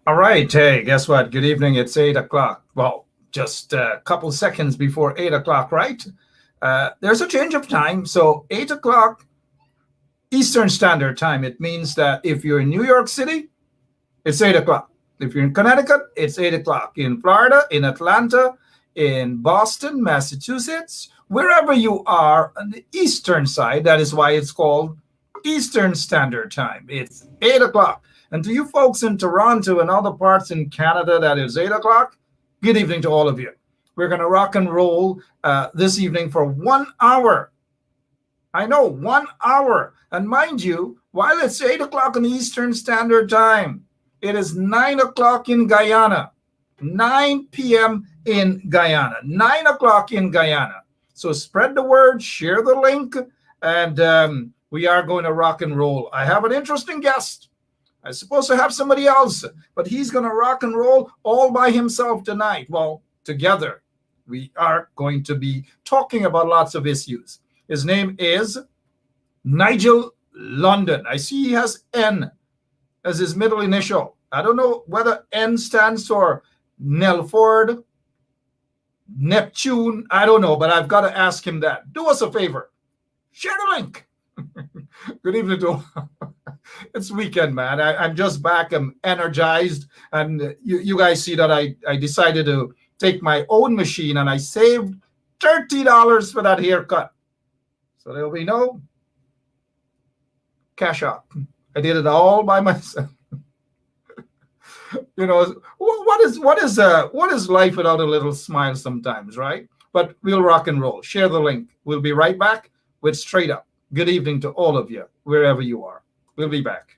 All right. Hey, guess what? Good evening. It's 8 o'clock. Well, just a couple seconds before 8 o'clock, right? There's a change of time. So 8 o'clock Eastern Standard Time. It means that if you're in New York City, it's 8 o'clock. If you're in Connecticut, it's 8 o'clock. In Florida, in Atlanta, in Boston, Massachusetts, wherever you are on the eastern side, that is why it's called Eastern Standard Time. It's 8 o'clock. And to you folks in Toronto and other parts in Canada, that is 8 o'clock. Good evening to all of you. We're going to rock and roll this evening for 1 hour. I know, 1 hour. And mind you, while it's 8 o'clock on Eastern Standard Time, it is 9 o'clock in Guyana, 9 p.m. in Guyana, 9 o'clock in Guyana. So spread the word, share the link, and we are going to rock and roll. I have an interesting guest. I'm supposed to have somebody else, but he's going to rock and roll all by himself tonight. Well, together, we are going to be talking about lots of issues. His name is Nigel London. I see he has N as his middle initial. I don't know whether N stands for Nelford, Neptune. I don't know, but I've got to ask him that. Do us a favor. Share the link. Good evening to it's weekend, man. I'm just back. I'm energized. And you guys see that I decided to take my own machine and I saved $30 for that haircut. So there'll be no cash out. I did it all by myself. You know, what is life without a little smile sometimes, right? But we'll rock and roll. Share the link. We'll be right back with Straight Up. Good evening to all of you, wherever you are. We'll be back.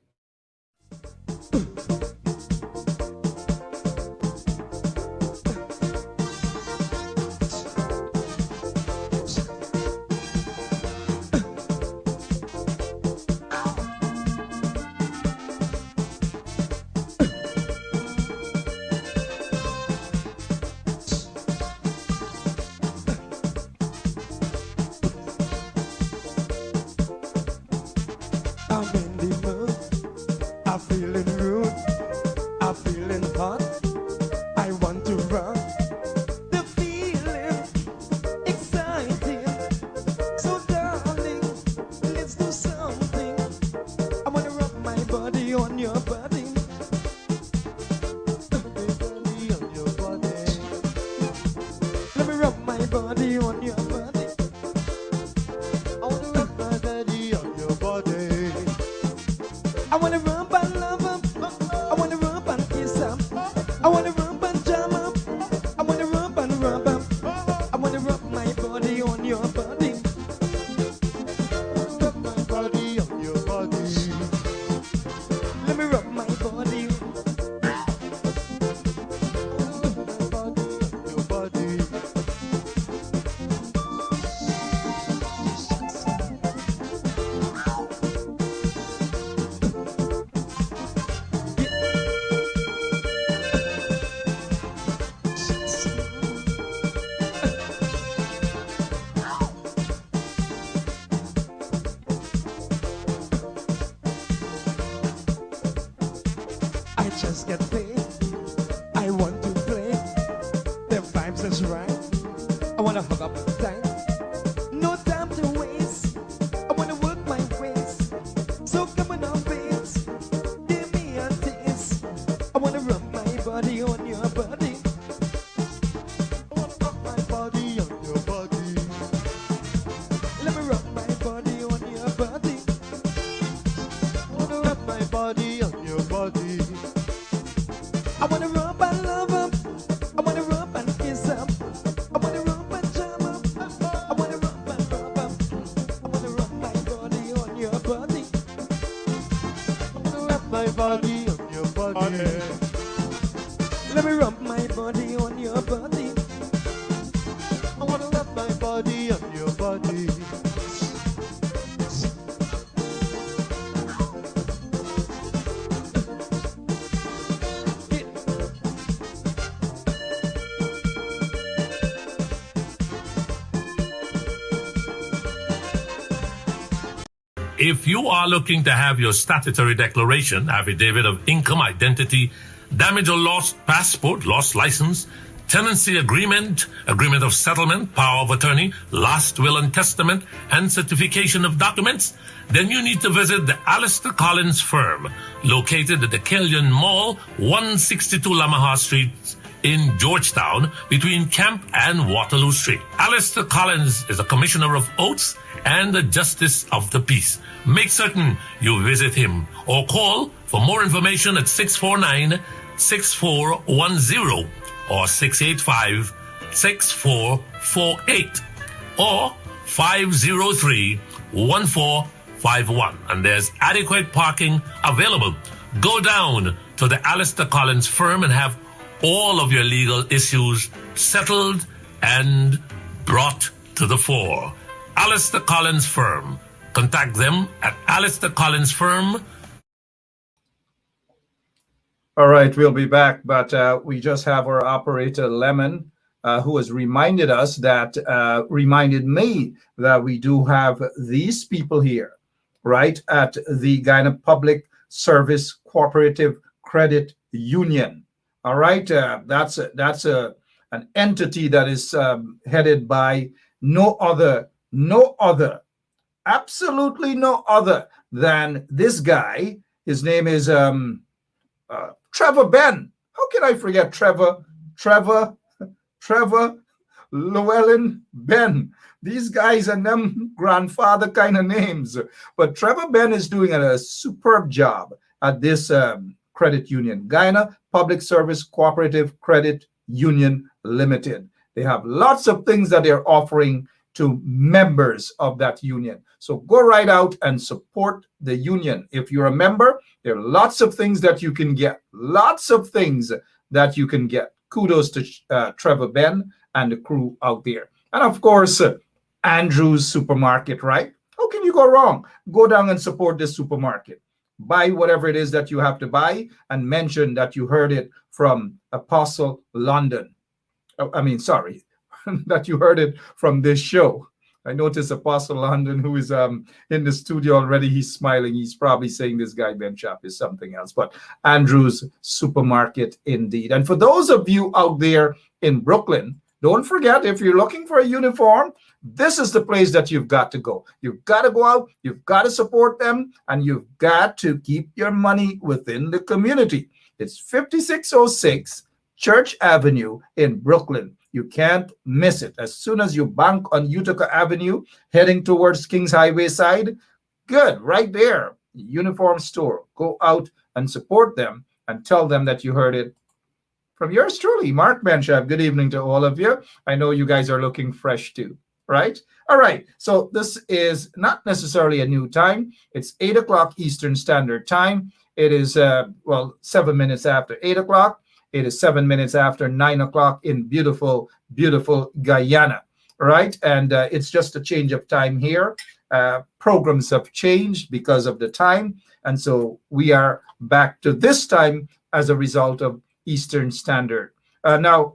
If you are looking to have your statutory declaration, affidavit of income, identity, damage or lost passport, lost license, tenancy agreement, agreement of settlement, power of attorney, last will and testament, and certification of documents, then you need to visit the Alistair Collins firm, located at the Killian Mall, 162 Lamaha Street in Georgetown, between Camp and Waterloo Street. Alistair Collins is a commissioner of oaths and a justice of the peace. Make certain you visit him or call for more information at 649-6410 or 685-6448 or 503-1451. And there's adequate parking available. Go down to the Alistair Collins firm and have all of your legal issues settled and brought to the fore. Alistair Collins firm. Contact them at Alistair Collins firm. All right, we'll be back, but we just have our operator Lemon, who has reminded me that we do have these people here, right, at the Guyana Public Service Cooperative Credit Union. All right, that's an entity that is headed by no other, absolutely no other than this guy. His name is Trevor Ben. How can I forget Trevor Llewellyn Ben? These guys are them grandfather kind of names. But Trevor Ben is doing a superb job at this credit union, Guyana Public Service Cooperative Credit Union Limited. They have lots of things that they're offering to members of that union. So go right out and support the union. If you're a member, there are lots of things that you can get. Lots of things that you can get. Kudos to Trevor Ben and the crew out there. And of course, Andrew's Supermarket, right? How can you go wrong? Go down and support this supermarket. Buy whatever it is that you have to buy and mention that you heard it from Apostle London. That you heard it from this show. I noticed Apostle London, who is in the studio already. He's smiling. He's probably saying this guy Ben Chap is something else. But Andrew's Supermarket indeed. And for those of you out there in Brooklyn, don't forget, if you're looking for a uniform, this is the place that you've got to go. You've got to go out, you've got to support them, and you've got to keep your money within the community. It's 5606 Church Avenue in Brooklyn. You can't miss it. As soon as you bank on Utica Avenue, heading towards Kings Highway side, good, right there, uniform store. Go out and support them and tell them that you heard it from yours truly, Mark Benchab. Good evening to all of you. I know you guys are looking fresh too, right? All right, so this is not necessarily a new time. It's 8 o'clock Eastern Standard Time. It is, 7 minutes after 8 o'clock. It is 7 minutes after 9 o'clock in beautiful, beautiful Guyana, right? And it's just a change of time here. Programs have changed because of the time. And so we are back to this time as a result of Eastern Standard. Now,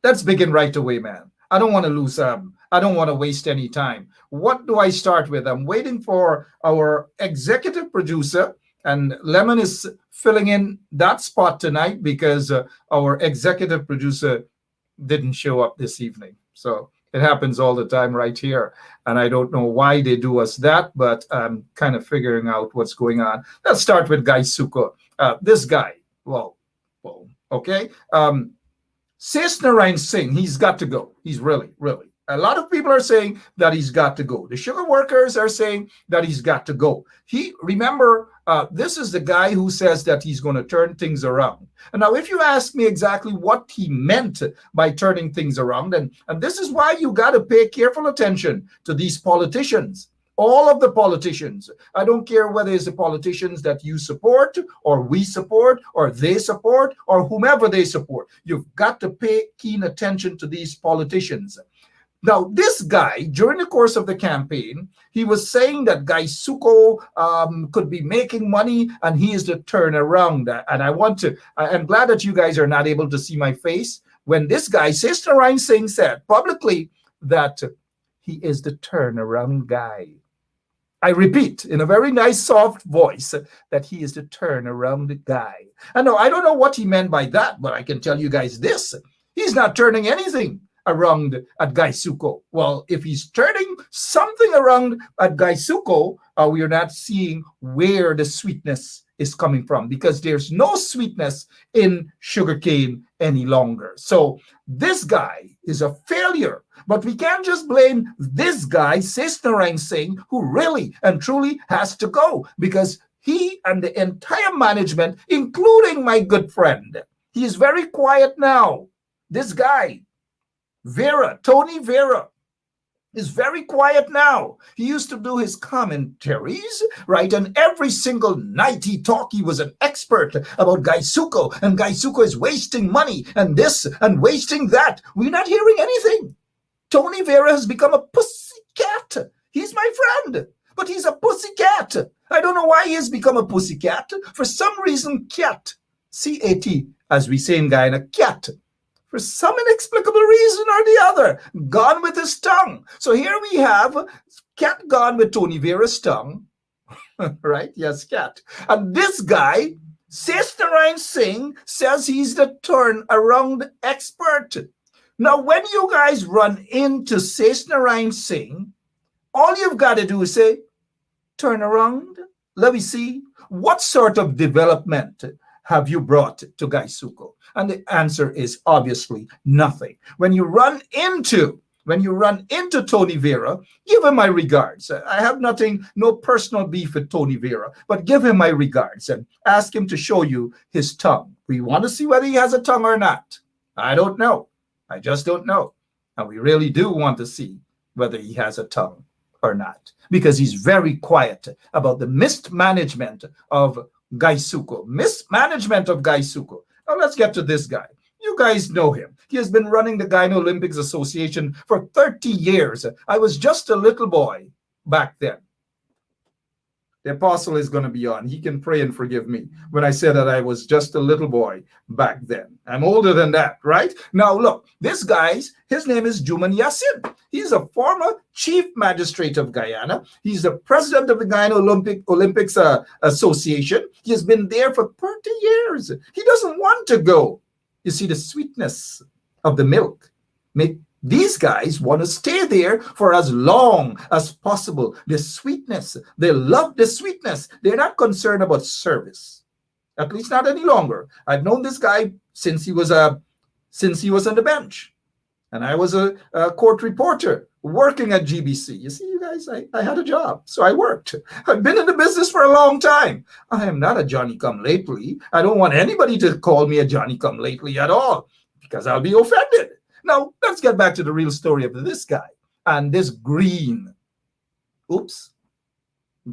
let's begin right away, man. I don't want to lose, I don't want to waste any time. What do I start with? I'm waiting for our executive producer, and Lemon is filling in that spot tonight because our executive producer didn't show up this evening. So it happens all the time right here. And I don't know why they do us that, but I'm kind of figuring out what's going on. Let's start with Gaisuko. This guy, okay. Sis Narayan Singh, he's got to go. He's really. A lot of people are saying that he's got to go. The sugar workers are saying that he's got to go. Remember, this is the guy who says that he's going to turn things around. And now, if you ask me exactly what he meant by turning things around, and this is why you got to pay careful attention to these politicians. All of the politicians. I don't care whether it's the politicians that you support or we support or they support or whomever they support. You've got to pay keen attention to these politicians. Now, this guy, during the course of the campaign, he was saying that Gaisuko could be making money and he is the turnaround. And I'm glad that you guys are not able to see my face when this guy, Sister Ryan Singh, said publicly that he is the turnaround guy. I repeat, in a very nice, soft voice, that he is the turnaround guy. I don't know what he meant by that, but I can tell you guys this. He's not turning anything around at Gaisuko. Well, if he's turning something around at Gaisuko, we are not seeing where the sweetness is coming from, because there's no sweetness in sugarcane any longer. So this guy is a failure. But we can't just blame this guy, Sesnarain Singh, who really and truly has to go, because he and the entire management, including my good friend, he is very quiet now. This guy, Tony Vera, is very quiet now. He used to do his commentaries, right? And every single night he talked, he was an expert about Gaisuko, and Gaisuko is wasting money and this and wasting that. We're not hearing anything. Tony Vera has become a pussycat. He's my friend, but he's a pussycat. I don't know why he has become a pussycat. For some reason, cat, C-A-T, as we say in Guyana, cat, for some inexplicable reason or the other, gone with his tongue. So here we have cat gone with Tony Vera's tongue, right? Yes, cat. And this guy, Sesnarain Singh, says he's the turnaround expert. Now, when you guys run into Sesnarain Singh, all you've got to do is say, turn around. Let me see. What sort of development have you brought to Gaisuko? And the answer is obviously nothing. When you run into Tony Vera, give him my regards. I have no personal beef with Tony Vera, but give him my regards and ask him to show you his tongue. We want to see whether he has a tongue or not. I don't know. I just don't know. And we really do want to see whether he has a tongue or not, because he's very quiet about the mismanagement of Gaisuko. Mismanagement of Gaisuko. Now let's get to this guy. You guys know him. He has been running the Guyana Olympics Association for 30 years. I was just a little boy back then. The apostle is going to be on. He can pray and forgive me when I said that I was just a little boy back then. I'm older than that, right? Now, look, this guy's, his name is Juman Yassin. He's a former chief magistrate of Guyana. He's the president of the Guyana Olympics Association. He has been there for 30 years. He doesn't want to go. You see, the sweetness of the milk make these guys want to stay there for as long as possible. The sweetness, they love the sweetness. They're not concerned about service, at least not any longer. I've known this guy since he was on the bench, and I was a court reporter working at GBC. You see, you guys, I had a job, so I worked. I've been in the business for a long time. I am not a Johnny-come-lately. I don't want anybody to call me a Johnny-come-lately at all, because I'll be offended. Now, let's get back to the real story of this guy and this green. Oops.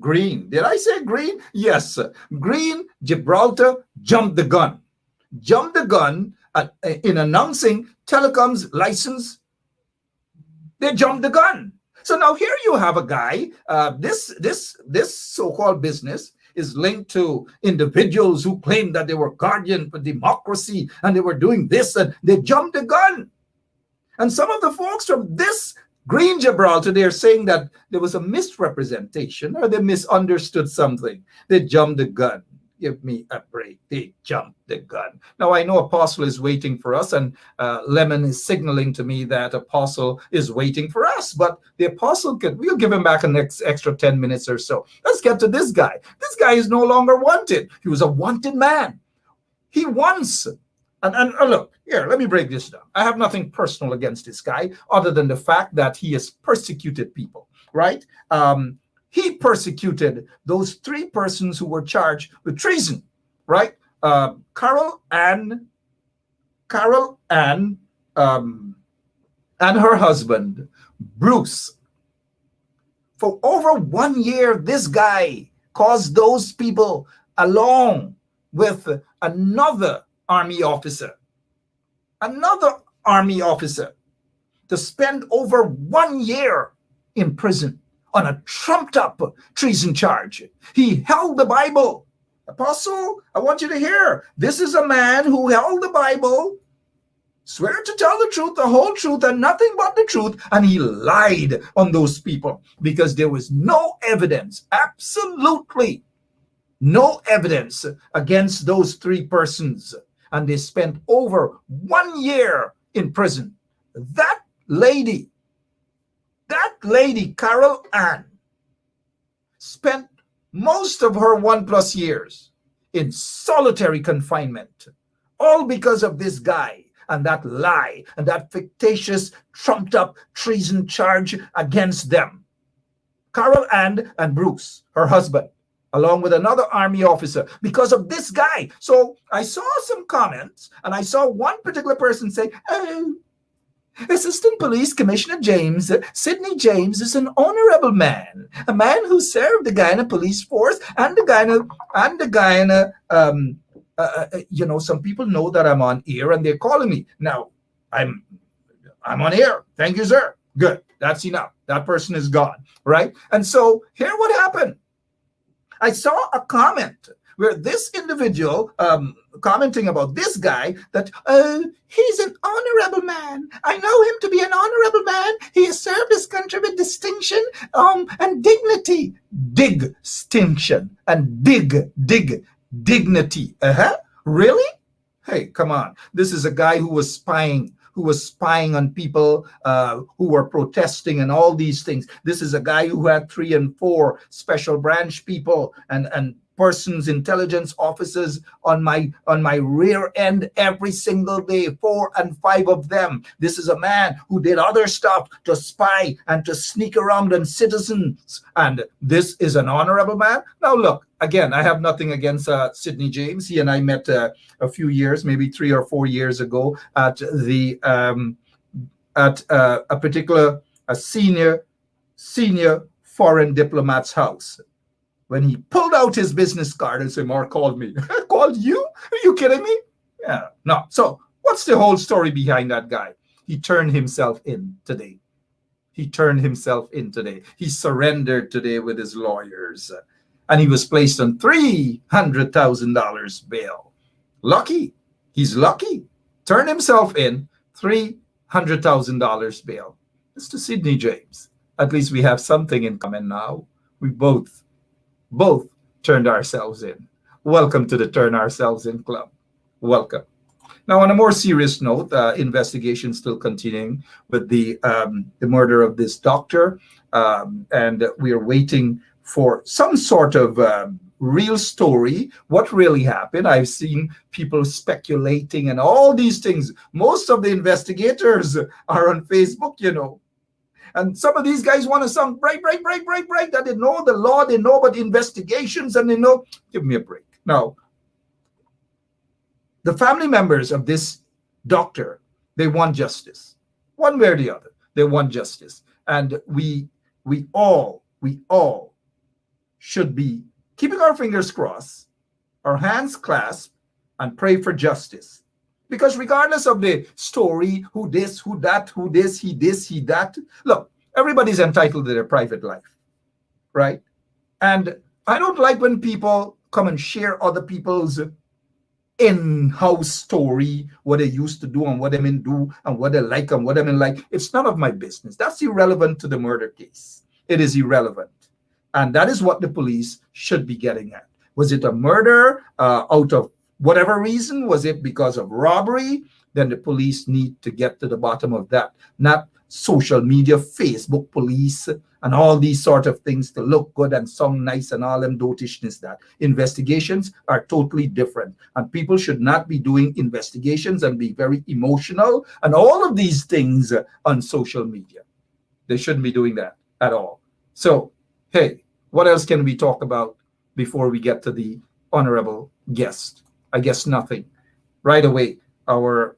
Green. Did I say green? Yes. Green Gibraltar jumped the gun. Jumped the gun in announcing Telecom's license. They jumped the gun. So now here you have a guy, this so-called business is linked to individuals who claim that they were guardian for democracy and they were doing this, and they jumped the gun. And some of the folks from this Green Gibraltar, they're saying that there was a misrepresentation or they misunderstood something. They jumped the gun. Give me a break. They jumped the gun. Now, I know Apostle is waiting for us, and Lemon is signaling to me that Apostle is waiting for us. But the Apostle, we'll give him back an extra 10 minutes or so. Let's get to this guy. This guy is no longer wanted. He was a wanted man. He once... And look, here, let me break this down. I have nothing personal against this guy other than the fact that he has persecuted people, right? He persecuted those three persons who were charged with treason, right? Carol Ann, and her husband, Bruce. For over 1 year, this guy caused those people, along with another army officer, to spend over 1 year in prison on a trumped-up treason charge. He held the Bible. Apostle, I want you to hear, this is a man who held the Bible swear to tell the truth, the whole truth, and nothing but the truth. And he lied on those people because there was no evidence, absolutely no evidence against those three persons. And they spent over 1 year in prison. That lady, Carol Ann, spent most of her 1+ years in solitary confinement, all because of this guy and that lie and that fictitious, trumped up treason charge against them. Carol Ann and Bruce, her husband, along with another army officer, because of this guy. So I saw some comments, and I saw one particular person say, "Oh, Assistant Police Commissioner James, Sidney James, is an honorable man, a man who served the Guyana police force and the Guyana, some people know that I'm on air and they're calling me. Now, I'm on air. Thank you, sir. Good. That's enough. That person is gone, right? And so here what happened. I saw a comment where this individual commenting about this guy that, he's an honorable man. I know him to be an honorable man. He has served his country with distinction and dignity. Distinction and dignity. Really? Hey, come on. This is a guy who was spying on people who were protesting and all these things. This is a guy who had 3 and 4 special branch people and persons, intelligence officers on my rear end every single day, 4 and 5 of them. This is a man who did other stuff to spy and to sneak around on citizens. And this is an honorable man. Now look, again, I have nothing against Sidney James. He and I met a few years, maybe 3 or 4 years ago, at a particular senior foreign diplomat's house. When he pulled out his business card and said, "Mark called me." Called you? Are you kidding me? Yeah, no. So what's the whole story behind that guy? He turned himself in today. He surrendered today with his lawyers. And he was placed on $300,000 bail. Lucky. He's lucky. Turned himself in, $300,000 bail. Mr. Sidney James, at least we have something in common now. We both turned ourselves in. Welcome to the Turn Ourselves In Club. Welcome. Now, on a more serious note, investigation still continuing with the murder of this doctor, and we are waiting for some sort of real story, what really happened. I've seen people speculating and all these things. Most of the investigators are on Facebook, And some of these guys want to sound break, that they know the law, they know about investigations, and they know. Give me a break. Now, the family members of this doctor, they want justice. One way or the other, they want justice. And we all should be keeping our fingers crossed, our hands clasped, and pray for justice. Because regardless of the story, who this, who that, who this, he that, look, everybody's entitled to their private life, right? And I don't like when people come and share other people's in-house story, what they used to do and what they mean do and what they like and what they mean like. It's none of my business. That's irrelevant to the murder case. It is irrelevant. And that is what the police should be getting at. Was it a murder out of whatever reason? Was it because of robbery? Then the police need to get to the bottom of that. Not social media, Facebook police, and all these sort of things to look good and sound nice and all them dotishness. That investigations are totally different. And people should not be doing investigations and be very emotional and all of these things on social media. They shouldn't be doing that at all. So, hey, what else can we talk about before we get to the honorable guest? I guess nothing. Right away, our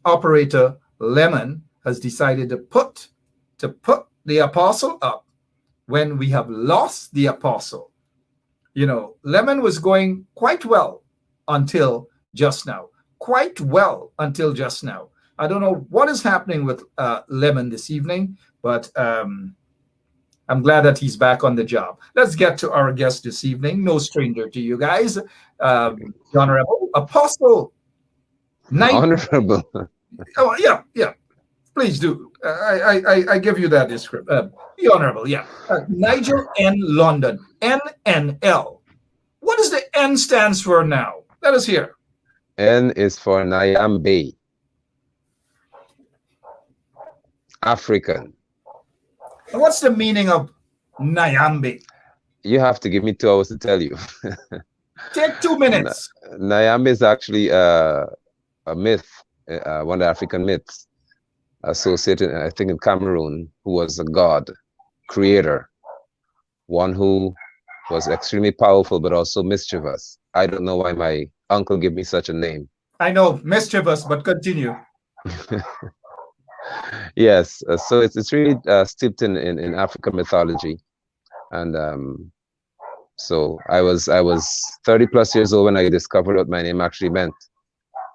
operator Lemon has decided to put the apostle up when we have lost the apostle. Lemon was going quite well until just now. I don't know what is happening with Lemon this evening, but I'm glad that he's back on the job. Let's get to our guest this evening. No stranger to you guys. The Honorable Apostle Honorable. Oh, yeah, yeah. Please do. I give you that description. Be honorable, yeah. Nigel N. London, NNL. What does the N stands for now? Let us hear. N is for Nyambe, African. And what's the meaning of Nyambe? You have to give me 2 hours to tell you. Take 2 minutes. Nyambe is actually a myth, one of the African myths associated, I think, in Cameroon, who was a god, creator, one who was extremely powerful but also mischievous. I don't know why my uncle gave me such a name. I know, mischievous, but continue. Yes, so it's really steeped in African mythology, and so I was 30 plus years old when I discovered what my name actually meant.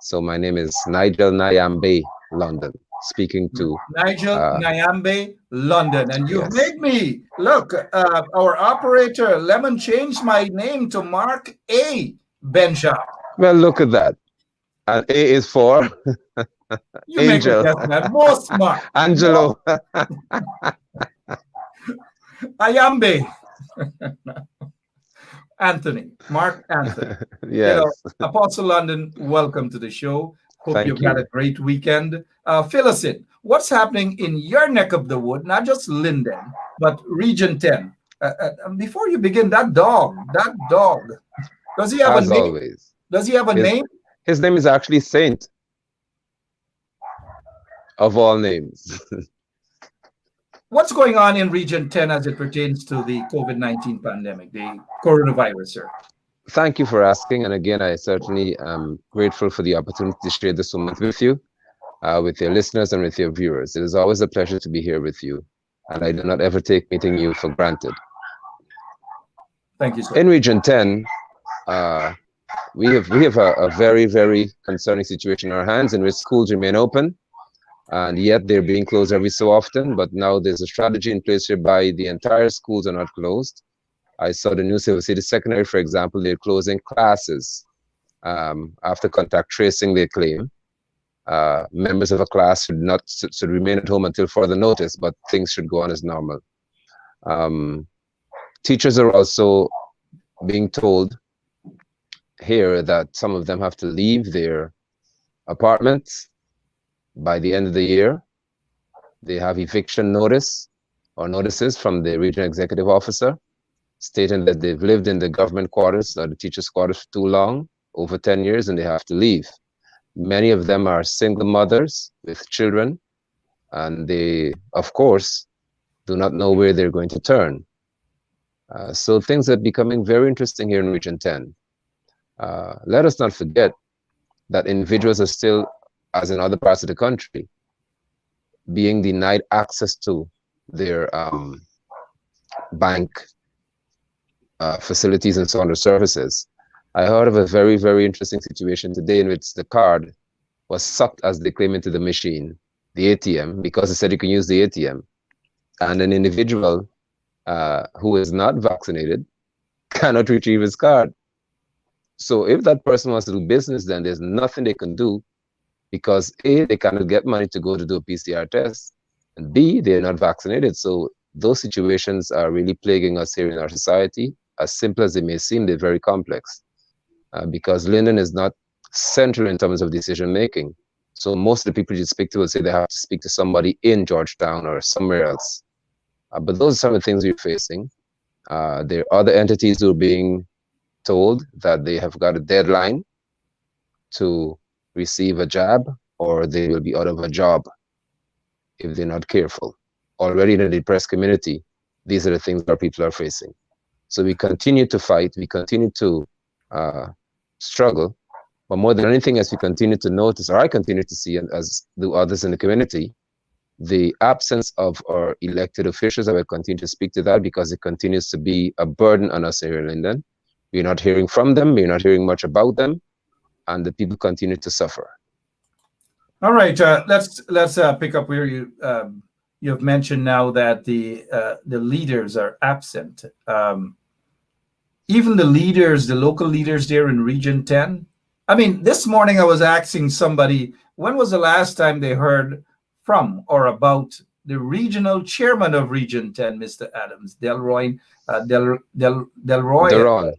So my name is Nigel Nyambe London, speaking to Nigel Nyambe London. And you've yes. made me look, our operator Lemon changed my name to Mark A. Benja. Well, look at that. And A is for You Angel. make it that more smart. Angelo. Ayambe. Anthony, Mark Anthony. Yes. Apostle London, welcome to the show. Hope Thank you've you. had a great weekend. Fill us in. What's happening in your neck of the wood, not just Linden, but Region 10? Before you begin, that dog, does he have As a name? always. Does he have a name? His name is actually Saint, of all names. What's going on in Region 10 as it pertains to the COVID-19 pandemic, the coronavirus, sir? Thank you for asking. And again, I certainly am grateful for the opportunity to share this moment with you, with your listeners and with your viewers. It is always a pleasure to be here with you. And I do not ever take meeting you for granted. Thank you, sir. In Region 10, we have a very, very concerning situation in our hands in which schools remain open. And yet they're being closed every so often. But now there's a strategy in place whereby the entire schools are not closed. I saw the news of City Secondary, for example, they're closing classes after contact tracing, they claim. Members of a class should remain at home until further notice, but things should go on as normal. Teachers are also being told here that some of them have to leave their apartments by the end of the year. They have eviction notice or notices from the regional executive officer stating that they've lived in the government quarters or the teachers' quarters for too long, over 10 years, and they have to leave. Many of them are single mothers with children, and they, of course, do not know where they're going to turn. So things are becoming very interesting here in Region 10. Let us not forget that individuals are still, as in other parts of the country, being denied access to their bank facilities and so on, or services. I heard of a very, very interesting situation today in which the card was sucked, as they claim, into the machine, the ATM, because they said you can use the ATM. And an individual who is not vaccinated cannot retrieve his card. So if that person wants to do business, then there's nothing they can do, because A, they cannot get money to go to do a PCR test, and B, they're not vaccinated. So those situations are really plaguing us here in our society. As simple as they may seem, they're very complex, because Linden is not central in terms of decision making. So most of the people you speak to will say they have to speak to somebody in Georgetown or somewhere else. But those are some of the things we're facing. There are other entities who are being told that they have got a deadline to receive a jab, or they will be out of a job if they're not careful. Already in the depressed community, these are the things our people are facing. So we continue to fight, we continue to struggle, but more than anything else, we continue to notice, or I continue to see, and as do others in the community, the absence of our elected officials. I will continue to speak to that because it continues to be a burden on us here in Linden. We're not hearing from them, we're not hearing much about them, and the people continue to suffer. All right, let's pick up where you've mentioned now that the leaders are absent. Even the leaders, the local leaders there in Region 10, I mean, this morning I was asking somebody, when was the last time they heard from or about the regional chairman of Region 10, Mr. Adams, Delroy, Delroy, Duron.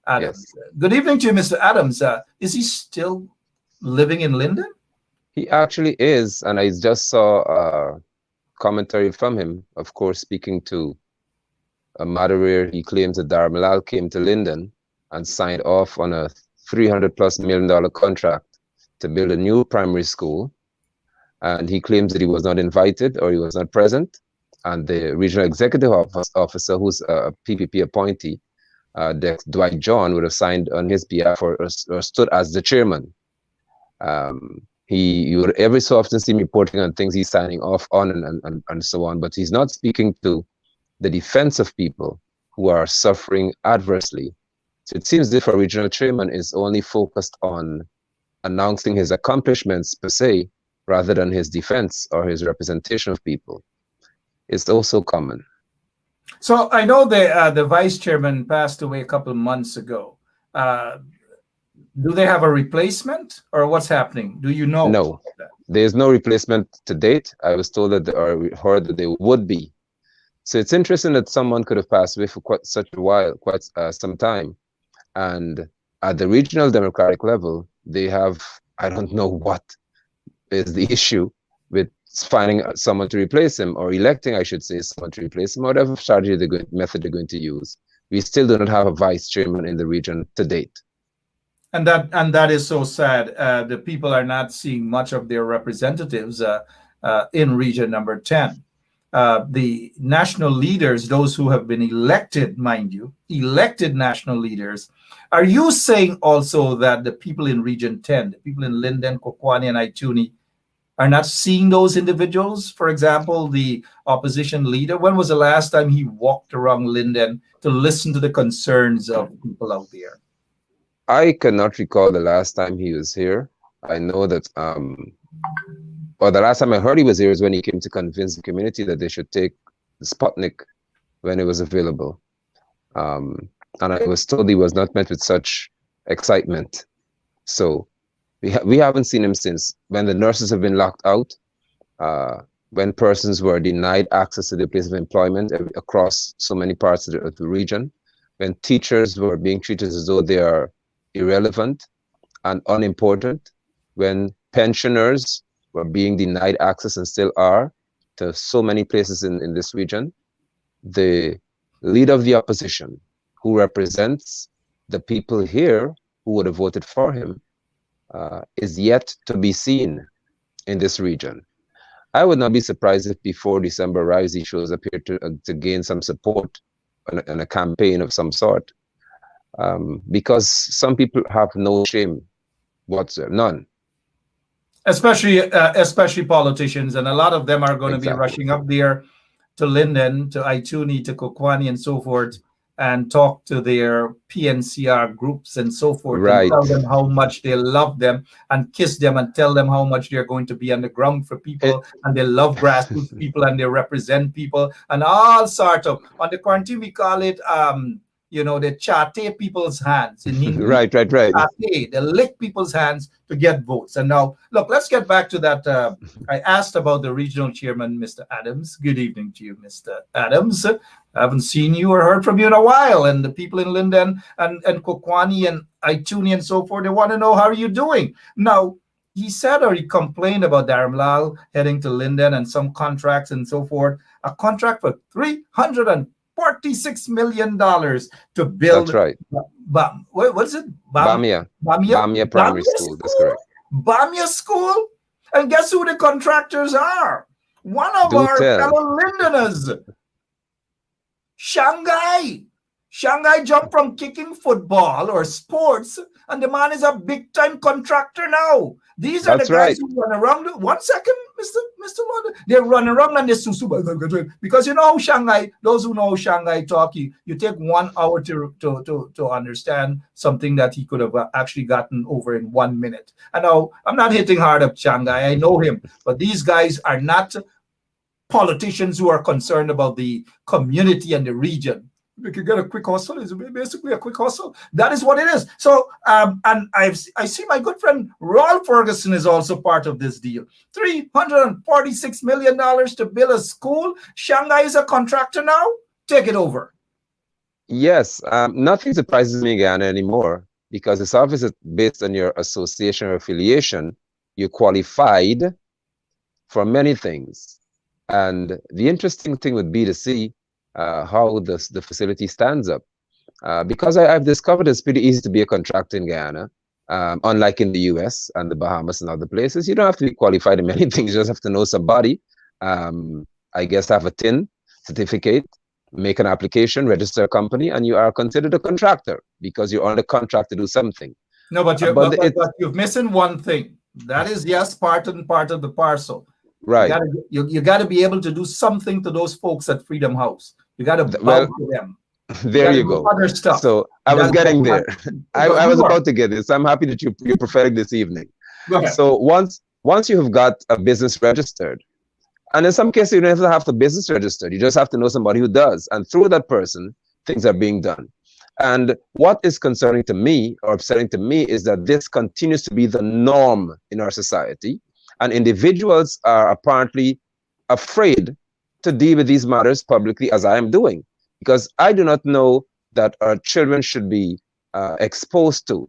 Adams. Yes. Good evening to you, Mr. Adams. Is he still living in Linden? He actually is, and I just saw a commentary from him, of course, speaking to a matter where he claims that Darmalal came to Linden and signed off on a $300+ million contract to build a new primary school. And he claims that he was not invited or he was not present. And the regional executive officer, who's a PPP appointee, Dwight John, would have signed on his behalf or stood as the chairman. You would every so often see him reporting on things he's signing off on and so on, but he's not speaking to the defense of people who are suffering adversely. So it seems that our regional chairman is only focused on announcing his accomplishments per se, rather than his defense or his representation of people. It's also common. So I know the vice chairman passed away a couple of months ago. Do they have a replacement, or what's happening? Do you know? No, there's no replacement to date. I was told that, or heard that there would be. So it's interesting that someone could have passed away for quite some time. And at the regional democratic level, they have, I don't know what is the issue with finding someone to replace him, or electing, I should say, someone to replace him, whatever strategy method they're going to use. We still do not have a vice chairman in the region to date. And that is so sad. The people are not seeing much of their representatives in region number 10. The national leaders, those who have been elected, mind you, elected national leaders, are you saying also that the people in region 10, the people in Linden, Kokwani, and Ituni, are not seeing those individuals? For example, the opposition leader, when was the last time he walked around Linden to listen to the concerns of people out there? I cannot recall the last time he was here. I know that, or the last time I heard he was here is when he came to convince the community that they should take the Sputnik when it was available. And I was told he was not met with such excitement. So we haven't seen him since. When the nurses have been locked out, when persons were denied access to their place of employment across so many parts of the region, when teachers were being treated as though they are irrelevant and unimportant, when pensioners were being denied access and still are to so many places in this region, the leader of the opposition, who represents the people here who would have voted for him, is yet to be seen in this region. I would not be surprised if before December arrives, he shows up here to gain some support in a campaign of some sort. Because some people have no shame whatsoever, none. Especially politicians, and a lot of them are going to be rushing up there to Linden, to Ituni, to Kokwani, and so forth, and talk to their PNCR groups and so forth, right, and tell them how much they love them and kiss them and tell them how much they're going to be on the ground for people and they love grassroots people and they represent people and all sort of, on the quarantine we call it they chate people's hands in English. Right. Chate, they lick people's hands to get votes. And now, look, let's get back to that. I asked about the regional chairman, Mr. Adams. Good evening to you, Mr. Adams. I haven't seen you or heard from you in a while. And the people in Linden and Kokwani and Ituni and so forth, they want to know how are you doing. Now, he said or he complained about Dharamlal heading to Linden and some contracts and so forth. A contract for $346 million to build. That's right. What is it? Bamia Primary School. That's correct. Bamia School? And guess who the contractors are? One of our fellow Lindeners. Shanghai. Shanghai jumped from kicking football or sports, and the man is a big-time contractor now. These are the guys who run around. 1 second, Mr. London. They run around and they susu because you know Shanghai. Those who know Shanghai talk, you take 1 hour to understand something that he could have actually gotten over in 1 minute. And now I'm not hitting hard at Shanghai. I know him, but these guys are not politicians who are concerned about the community and the region. We could get a quick hustle. It's basically a quick hustle. That is what it is. So, and I see my good friend Roy Ferguson is also part of this deal. $346 million to build a school. Shanghai is a contractor now. Take it over. Yes, nothing surprises me in Guyana anymore because it's obviously based on your association or affiliation. You're qualified for many things. And the interesting thing would be to see how the facility stands up. Because I've discovered it's pretty easy to be a contractor in Guyana, unlike in the US and the Bahamas and other places. You don't have to be qualified in many things, you just have to know somebody. I guess have a TIN certificate, make an application, register a company, and you are considered a contractor because you're on the contract to do something. No, but you're missing one thing. That is, yes, part of the parcel. Right. You got to be able to do something to those folks at Freedom House. You got to bow to them. There you go. Other stuff. So I was getting there. I was about to get this. I'm happy that you're prophetic this evening. So once you have got a business registered, and in some cases you don't have the business registered, you just have to know somebody who does, and through that person, things are being done. And what is concerning to me or upsetting to me is that this continues to be the norm in our society, and individuals are apparently afraid to deal with these matters publicly, as I am doing, because I do not know that our children should be exposed to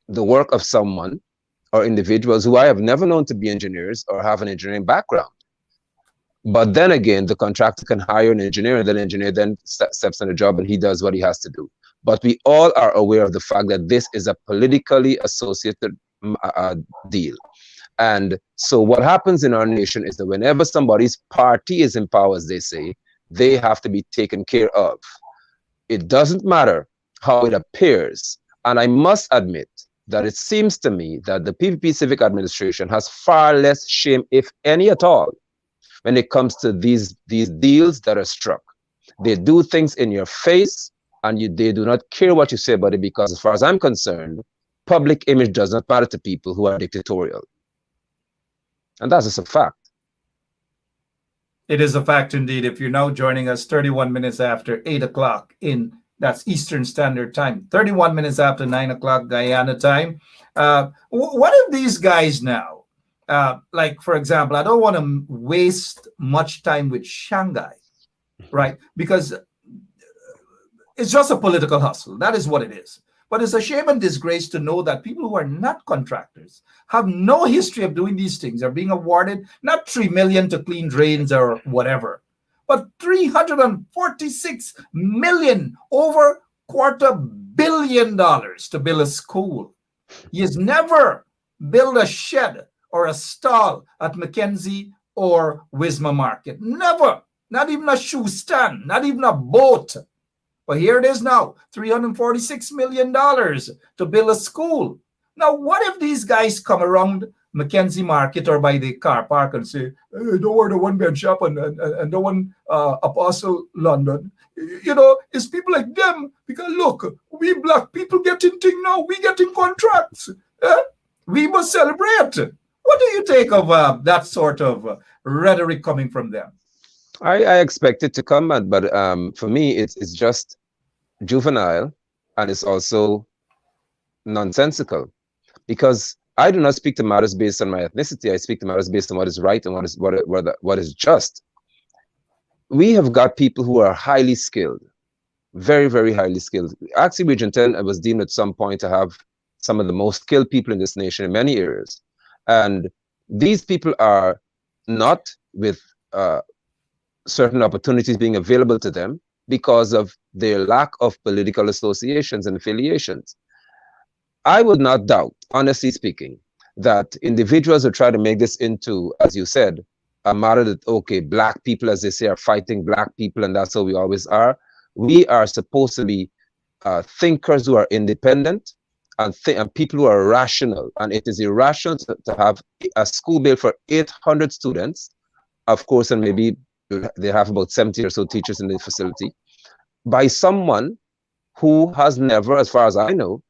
the work of someone or individuals who I have never known to be engineers or have an engineering background. But then again, the contractor can hire an engineer, and the engineer then steps on the job and he does what he has to do. But we all are aware of the fact that this is a politically associated deal. And so what happens in our nation is that whenever somebody's party is in power, as they say, they have to be taken care of. It doesn't matter how it appears. And I must admit that it seems to me that the PPP Civic Administration has far less shame, if any at all, when it comes to these deals that are struck. They do things in your face, and they do not care what you say about it, because as far as I'm concerned, public image does not matter to people who are dictatorial. And that's just a fact. It is a fact indeed. If you're now joining us 31 minutes after 8 o'clock that's Eastern Standard Time, 31 minutes after 9 o'clock Guyana time. What if these guys now, like, for example, I don't want to waste much time with Shanghai, right? Because it's just a political hustle. That is what it is. But it's a shame and disgrace to know that people who are not contractors, have no history of doing these things, are being awarded not $3 million to clean drains or whatever, but $346 million, over $250 million to build a school. He's never built a shed or a stall at Mackenzie or Wisma Market. Never. Not even a shoe stand, not even a boat. But here it is now, $346 million to build a school. Now, what if these guys come around Mackenzie Market or by the car park and say, hey, don't worry, the one bench shop and the one Apostle London. You know, it's people like them, because look, we black people getting thing now, we getting contracts. We must celebrate. What do you take of that sort of rhetoric coming from them? I expect it to come, but for me, it's just juvenile, and it's also nonsensical, because I do not speak to matters based on my ethnicity. I speak to matters based on what is right and what is just. We have got people who are highly skilled, very, very highly skilled. Actually, Region 10 was deemed at some point to have some of the most skilled people in this nation in many areas. And these people are not with certain opportunities being available to them because of their lack of political associations and affiliations. I would not doubt, honestly speaking, that individuals who try to make this into, as you said, a matter that, okay, black people, as they say, are fighting black people, and that's how we always are. We are supposed to be thinkers who are independent and people who are rational. And it is irrational to have a school built for 800 students, of course, and maybe they have about 70 or so teachers in the facility, by someone who has never, as far as I know,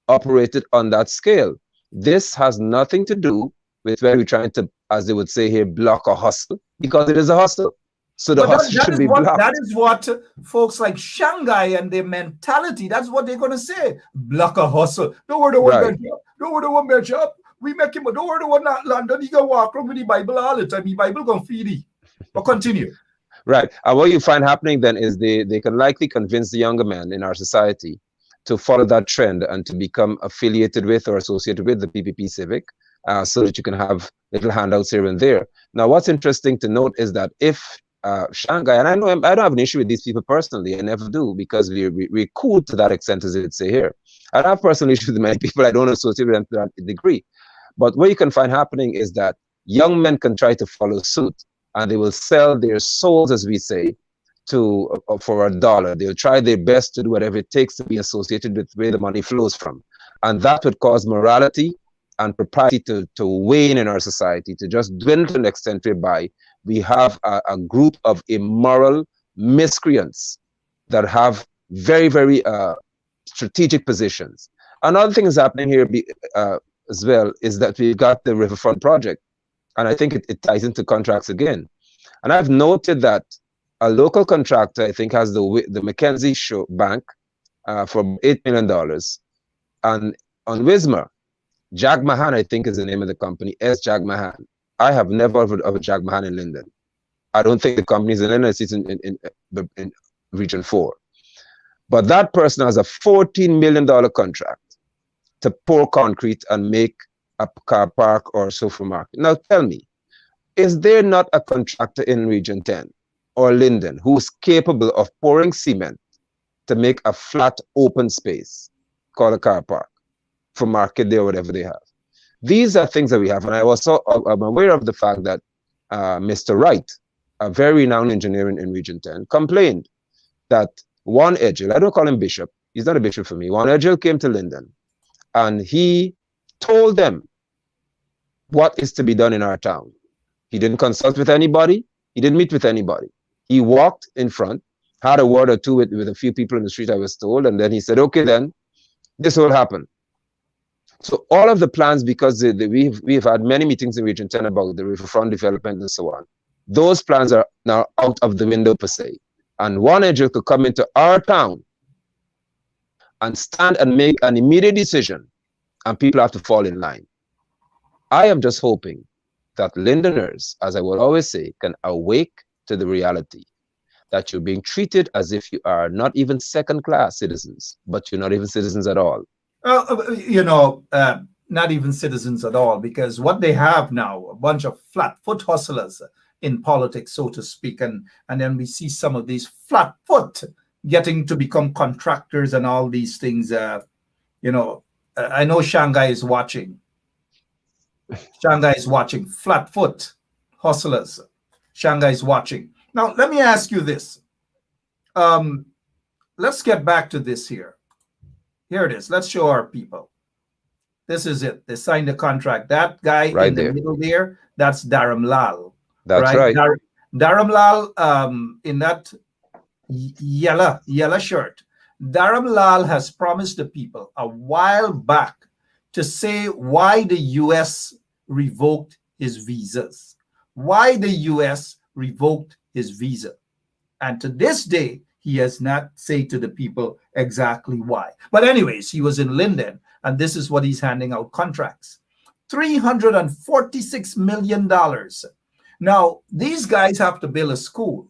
operated on that scale. This has nothing to do with whether we're trying to, as they would say here, block a hustle, because it is a hustle. So the But hustle that should is be what blocked. folks like Shanghai and their mentality. That's what they're gonna say. Block a hustle. Don't worry, the one Right. better job. Don't worry, the one better job. We make him. Don't worry, the one not London. He gonna walk around with the Bible all the time. The Bible gonna feed him. But continue. Right. And what you find happening then is they can likely convince the younger men in our society to follow that trend and to become affiliated with or associated with the PPP Civic, so that you can have little handouts here and there. Now, what's interesting to note is that if Shanghai, and I know I don't have an issue with these people personally, I never do, because we're cool to that extent, as they'd say here. I don't have personal issues with many people. I don't associate with them to that degree. But what you can find happening is that young men can try to follow suit, and they will sell their souls, as we say, to for $1. They'll try their best to do whatever it takes to be associated with where the money flows from. And that would cause morality and propriety to wane in our society, to just dwindle to an extent whereby we have a group of immoral miscreants that have very, very strategic positions. Another thing that's happening here as well is that we've got the Riverfront project, and I think it ties into contracts again. And I've noted that a local contractor, I think, has the Mackenzie Bank for $8 million. And on Wismar, Jag Mahan, I think, is the name of the company, S. Jag Mahan. I have never heard of a Jag Mahan in Linden. I don't think the company is in Linden, it's in Region 4. But that person has a $14 million contract to pour concrete and make a car park or a supermarket. Now tell me, is there not a contractor in Region 10 or Linden who's capable of pouring cement to make a flat open space called a car park for market day or whatever they have? These are things that we have. And I'm aware of the fact that Mr. Wright, a very renowned engineer in Region 10, complained that one Edgel, I don't call him bishop, he's not a bishop for me, one Edgel came to Linden and he told them what is to be done in our town. He didn't consult with anybody. He didn't meet with anybody. He walked in front, had a word or two with a few people in the street, I was told, and then he said, okay, then this will happen. So all of the plans, because we've had many meetings in Region 10 about the riverfront development and so on, those plans are now out of the window per se. And one agent could come into our town and stand and make an immediate decision, and people have to fall in line. I am just hoping that Lindeners, as I will always say, can awake to the reality that you're being treated as if you are not even second-class citizens, but you're not even citizens at all. Not even citizens at all, because what they have now, a bunch of flat-foot hustlers in politics, so to speak, and then we see some of these flat-foot getting to become contractors and all these things. I know Shanghai is watching. Shanghai is watching. Flat-foot hustlers. Shanghai is watching. Now, let me ask you this. Let's get back to this here. Here it is. Let's show our people. This is it. They signed the contract. That guy right in the there. middle there, that's Dharam Lal. That's right. Dharam Lal in that yellow shirt. Dharam Lal has promised the people a while back to say why the U.S. revoked his visas. Why the U.S. revoked his visa. And to this day, he has not said to the people exactly why. But anyways, he was in Linden, and this is what he's handing out contracts. $346 million. Now, these guys have to build a school.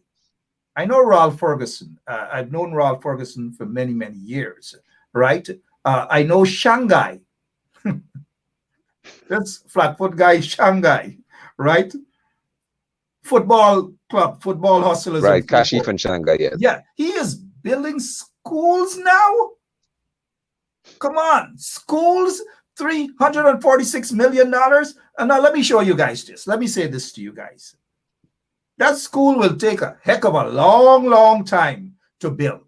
I know Ralph Ferguson. I've known Ralph Ferguson for many, many years, right? I know Shanghai. That's Flatfoot guy, Shanghai, right? Football club, football hustlers. Right, Kashif and Shanghai, yes. Yeah, he is building schools now. Come on, schools, $346 million. And now let me show you guys this. Let me say this to you guys. That school will take a heck of a long, long time to build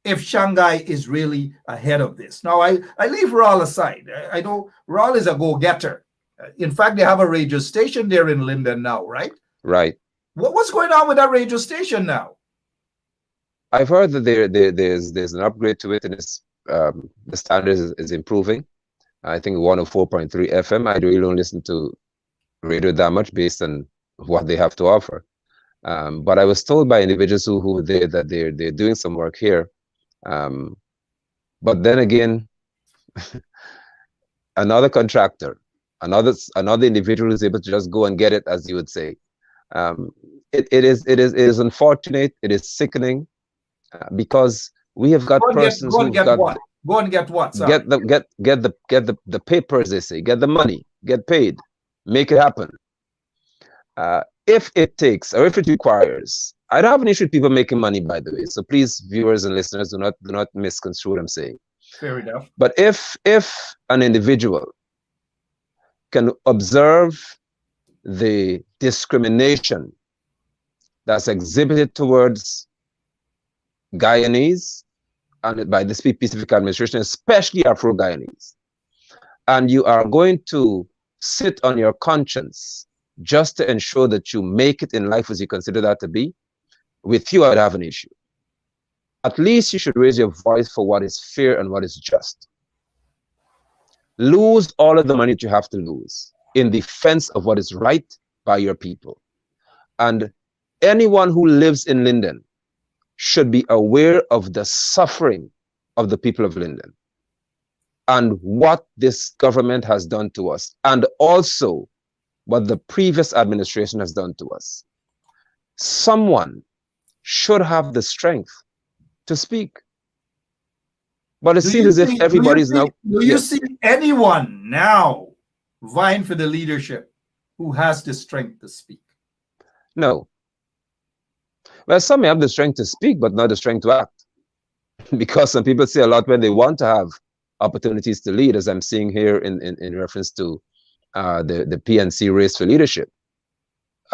if Shanghai is really ahead of this. Now, I leave Raul aside. I know Raul is a go-getter. In fact, they have a radio station there in Linden now, right? Right. What's going on with that radio station now? I've heard that there's an upgrade to it, and the standard is improving. I think 104.3 FM. I really don't listen to radio that much based on what they have to offer. But I was told by individuals who were there that they're doing some work here. But then again, another contractor, another individual is able to just go and get it, as you would say. It is unfortunate. It is sickening because we have got persons who got what? Go and get what? Sorry. Get the papers, they say, get the money, get paid, make it happen. If it takes or if it requires, I don't have an issue with people making money, by the way. So please, viewers and listeners, do not misconstrue what I'm saying. Fair enough. But if an individual can observe the discrimination that's exhibited towards Guyanese and by this specific administration, especially Afro-Guyanese, and you are going to sit on your conscience just to ensure that you make it in life as you consider that to be, with you, I would have an issue. At least you should raise your voice for what is fair and what is just. Lose all of the money that you have to lose in defense of what is right by your people. And anyone who lives in Linden should be aware of the suffering of the people of Linden and what this government has done to us, and also what the previous administration has done to us. Someone should have the strength to speak. But it seems as if everybody's now... Do you see anyone now vying for the leadership who has the strength to speak? No. Well, some may have the strength to speak, but not the strength to act. Because some people say a lot when they want to have opportunities to lead, as I'm seeing here in reference to the PNC race for leadership.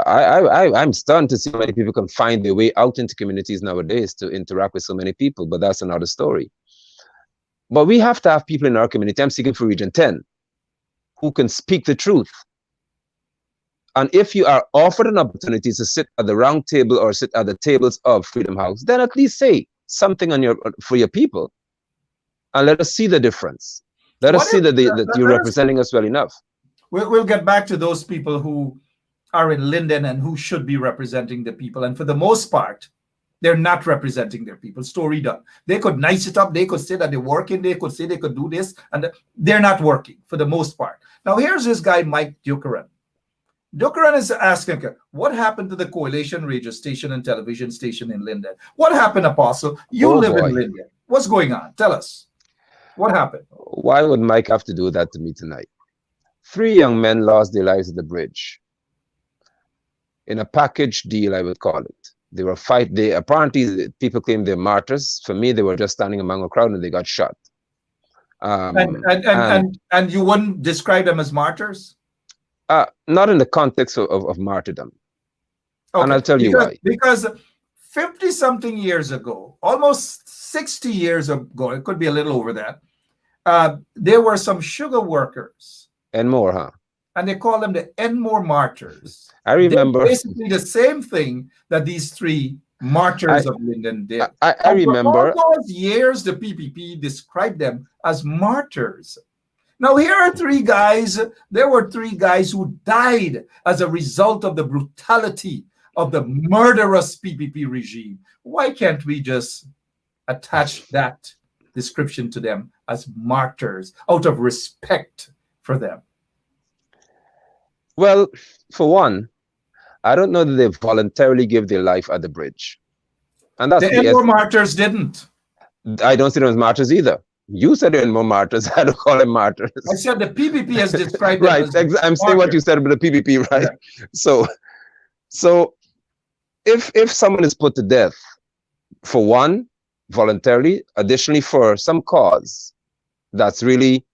I'm stunned to see how many people can find their way out into communities nowadays to interact with so many people, but that's another story. But we have to have people in our community, I'm speaking for Region 10, who can speak the truth. And if you are offered an opportunity to sit at the round table or sit at the tables of Freedom House, then at least say something for your people, and let us see the difference. Let us see that you're representing us well enough. We'll get back to those people who are in Linden and who should be representing the people. And for the most part, they're not representing their people. Story done. They could nice it up. They could say that they're working. They could say they could do this. And they're not working for the most part. Now, here's this guy, Mike Ducaran. Ducaran is asking, what happened to the Coalition radio station and television station in Linden? What happened, Apostle? You live in Linden. What's going on? Tell us. What happened? Why would Mike have to do that to me tonight? 3 young men lost their lives at the bridge. In a package deal, I would call it. They were apparently, people claim they're martyrs. For me, they were just standing among a crowd and they got shot. And you wouldn't describe them as martyrs? Not in the context of martyrdom. Okay. And I'll tell you why. Because 50-something years ago, almost 60 years ago, it could be a little over that, there were some sugar workers. And more, huh? And they call them the Enmore martyrs. I remember. They're basically the same thing that these 3 martyrs of Linden did. I remember. For all those years, the PPP described them as martyrs. Now, here are 3 guys. There were 3 guys who died as a result of the brutality of the murderous PPP regime. Why can't we just attach that description to them as martyrs out of respect for them? Well, for one, I don't know that they voluntarily gave their life at the bridge. And that's the Enmore martyrs didn't. I don't see them as martyrs either. You said they're more martyrs. I don't call them martyrs. I said the PPP has described them right. as I'm saying what you said about the PPP, right? Yeah. So if someone is put to death, for one, voluntarily, additionally for some cause that's really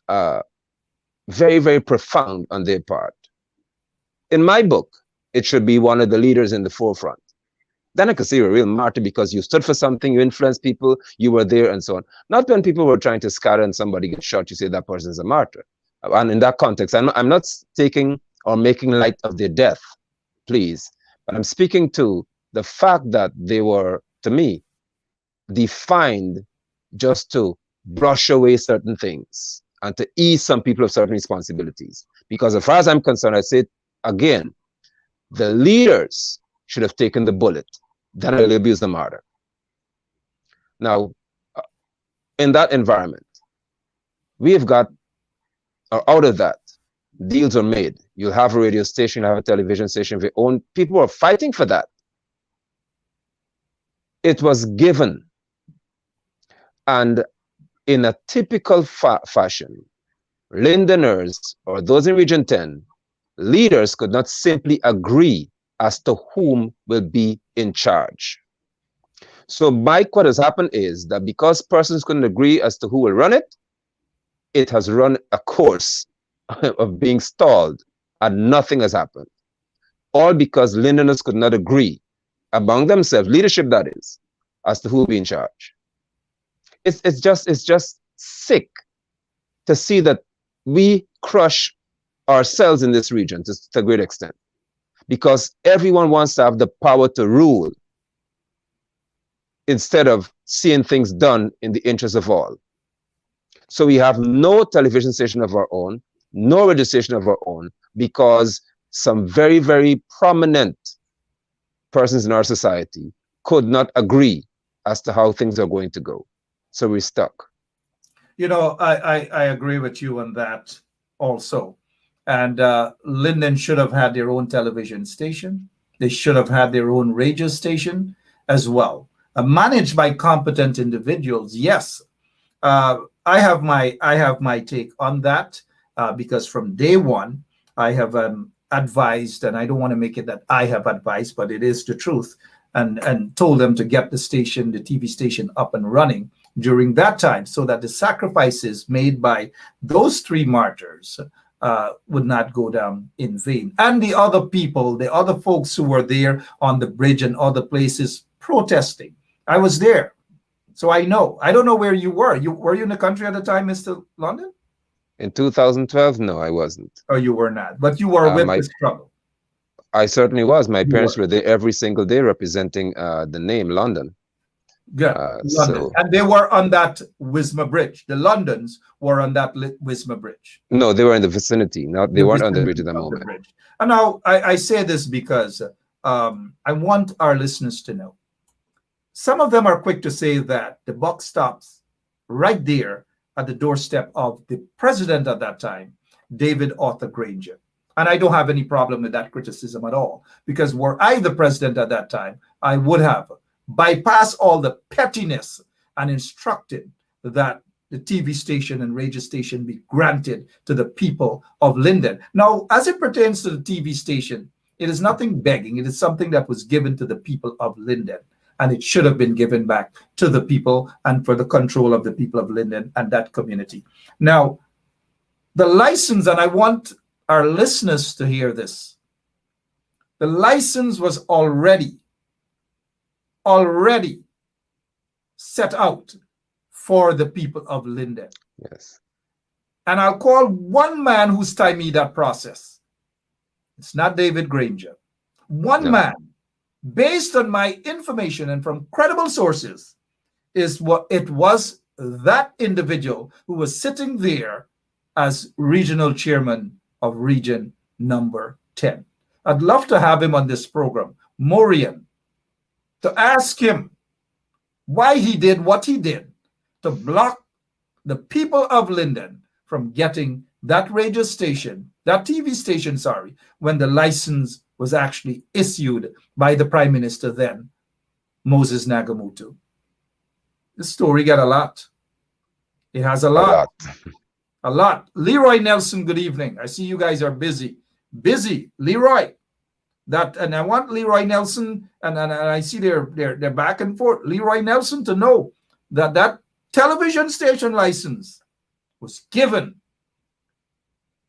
very, very profound on their part, in my book, it should be one of the leaders in the forefront. Then I could say you're a real martyr because you stood for something, you influenced people, you were there, and so on. Not when people were trying to scatter and somebody gets shot, you say that person is a martyr. And in that context, I'm not taking or making light of their death, please. But I'm speaking to the fact that they were, to me, defined just to brush away certain things and to ease some people of certain responsibilities. Because as far as I'm concerned, I say it again, the leaders should have taken the bullet than will abuse the martyr. Now, in that environment, we have got, or out of that, deals are made. You'll have a radio station, you'll have a television station of your own. People are fighting for that. It was given. And in a typical fashion, Londoners or those in Region 10, leaders could not simply agree as to whom will be in charge. So Mike, what has happened is that because persons couldn't agree as to who will run it, it has run a course of being stalled and nothing has happened. All because Londoners could not agree among themselves, leadership that is, as to who will be in charge. It's just sick to see that we crush ourselves in this region to a great extent, because everyone wants to have the power to rule instead of seeing things done in the interest of all. So we have no television station of our own, no registration of our own, because some very, very prominent persons in our society could not agree as to how things are going to go. So we're stuck. You know, I agree with you on that also. And Linden should have had their own television station. They should have had their own radio station as well. Managed by competent individuals, yes. I have my take on that because from day one, I have advised, and I don't want to make it that I have advised, but it is the truth, and told them to get the station, the TV station, up and running during that time, so that the sacrifices made by those three martyrs would not go down in vain. And the other people, the other folks who were there on the bridge and other places protesting. I was there, so I know. I don't know where you were. Were you in the country at the time, Mr. London? In 2012, no, I wasn't. Oh, you were not, but you were with the struggle. I certainly was. My parents were there every single day representing the name London. Good. London. So, and they were on that Wisma Bridge. The Londons were on that Wisma Bridge. No, they were in the vicinity. They weren't on the bridge at that moment. And now I say this because I want our listeners to know. Some of them are quick to say that the buck stops right there at the doorstep of the president at that time, David Arthur Granger. And I don't have any problem with that criticism at all, because were I the president at that time, I would have bypassed all the pettiness and instructed that the TV station and radio station be granted to the people of Linden. Now, as it pertains to the TV station, it is nothing begging. It is something that was given to the people of Linden, and it should have been given back to the people and for the control of the people of Linden and that community. Now, the license, and I want our listeners to hear this, the license was already set out for the people of Linden. Yes. And I'll call one man who stymied that process. It's not David Granger. One man, based on my information and from credible sources, is what it was that individual who was sitting there as regional chairman of region number 10. I'd love to have him on this program, Maureen, to ask him why he did what he did to block the people of Linden from getting that radio station, that TV station, when the license was actually issued by the Prime Minister then, Moses Nagamutu. This story got a lot. It has a lot. A lot. Leroy Nelson, good evening. I see you guys are busy. Busy, Leroy. And I want Leroy Nelson, and I see they're back and forth. Leroy Nelson to know that that television station license was given.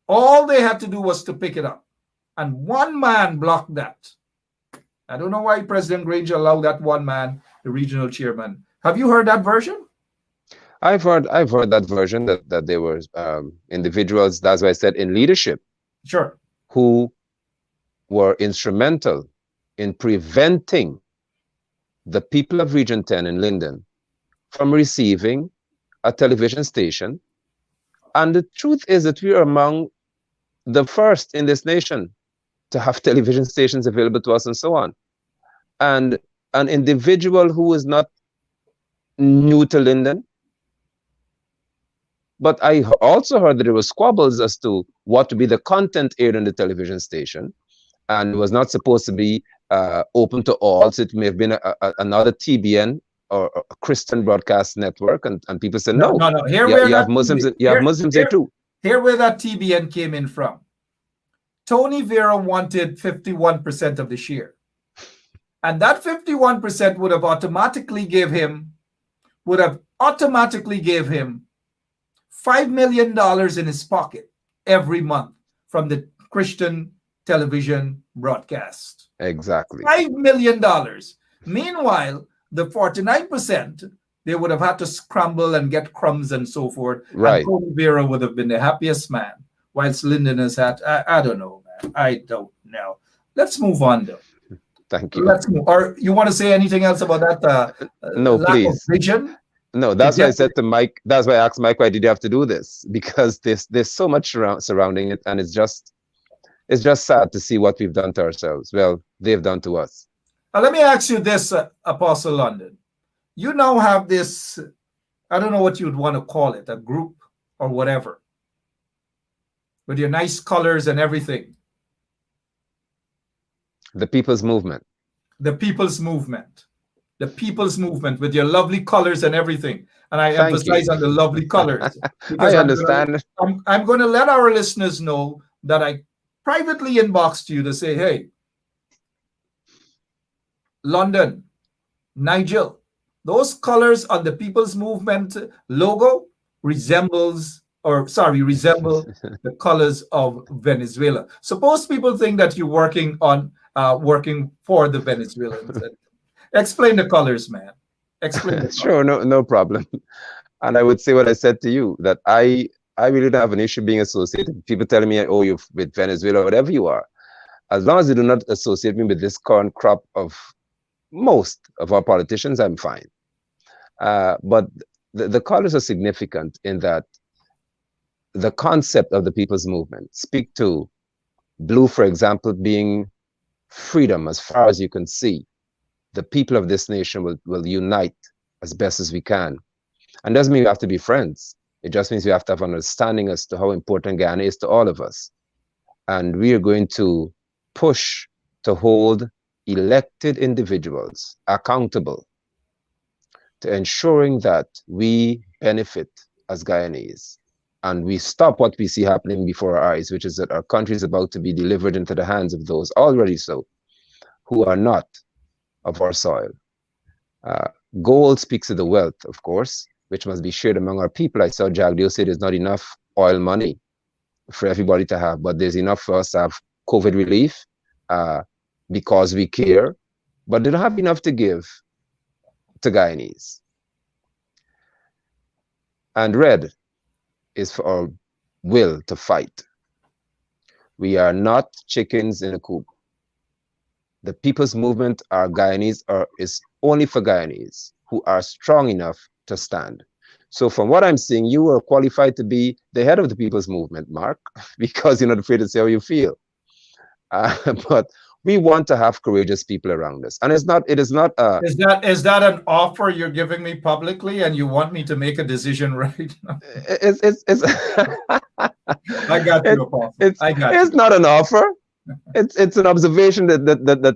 All they had to do was to pick it up. And one man blocked that. I don't know why President Granger allowed that one man, the regional chairman. Have you heard that version? I've heard that version, that there were individuals, that's why I said in leadership, sure, who were instrumental in preventing the people of Region 10 in Linden from receiving a television station. And the truth is that we are among the first in this nation to have television stations available to us and so on. And an individual who is not new to Linden. But I also heard that there were squabbles as to what to be the content aired on the television station, and was not supposed to be open to all. So it may have been another TBN or a Christian broadcast network, and people said no. No. Here you have Muslims. You have Muslims there too. Here where that TBN came in from. Tony Vera wanted 51% of the share, and that 51% would have automatically gave him $5 million in his pocket every month from the Christian television broadcast. Exactly. $5 million. Meanwhile, the 49%, they would have had to scramble and get crumbs and so forth. Right. And Tony Vera would have been the happiest man, whilst Linden has had, I don't know, man. I don't know. Let's move on, though. Thank you. Let's move. Or you want to say anything else about that? No, lack please. Of vision? No, that's why I said to Mike, that's why I asked Mike, why did you have to do this? Because there's so much surrounding it, and it's just sad to see what we've done to ourselves. Well, they've done to us. Let me ask you this, Apostle London. You now have this, I don't know what you'd want to call it, a group or whatever, with your nice colors and everything. The People's Movement. The People's Movement. The People's Movement with your lovely colors and everything. And I emphasize on the lovely colors. I understand. I'm going to let our listeners know that I privately inboxed you to say, hey, London, Nigel, those colors on the People's Movement logo resemble the colors of Venezuela. Suppose people think that you're working for the Venezuelans. Explain the colors, man. Explain. Sure, no problem. And I would say what I said to you, that I really don't have an issue being associated. People telling me, oh, you're with Venezuela, whatever you are. As long as you do not associate me with this current crop of most of our politicians, I'm fine. But the colors are significant in that the concept of the People's Movement speak to blue, for example, being freedom as far as you can see. The people of this nation will unite as best as we can. And doesn't mean we have to be friends. It just means we have to have an understanding as to how important Guyana is to all of us. And we are going to push to hold elected individuals accountable to ensuring that we benefit as Guyanese. And we stop what we see happening before our eyes, which is that our country is about to be delivered into the hands of those already so, who are not of our soil. Gold speaks of the wealth, of course, which must be shared among our people. I saw Jagdeo say there's not enough oil money for everybody to have, but there's enough for us to have COVID relief because we care, but they don't have enough to give to Guyanese. And red is for our will to fight. We are not chickens in a coop. The People's Movement are Guyanese, is only for Guyanese who are strong enough to stand. So from what I'm seeing, you are qualified to be the head of the People's Movement, Mark, because you're not afraid to say how you feel. But we want to have courageous people around us. And it is not Is that an offer you're giving me publicly and you want me to make a decision right now? I got you, Apostle. It's not an offer. It's an observation that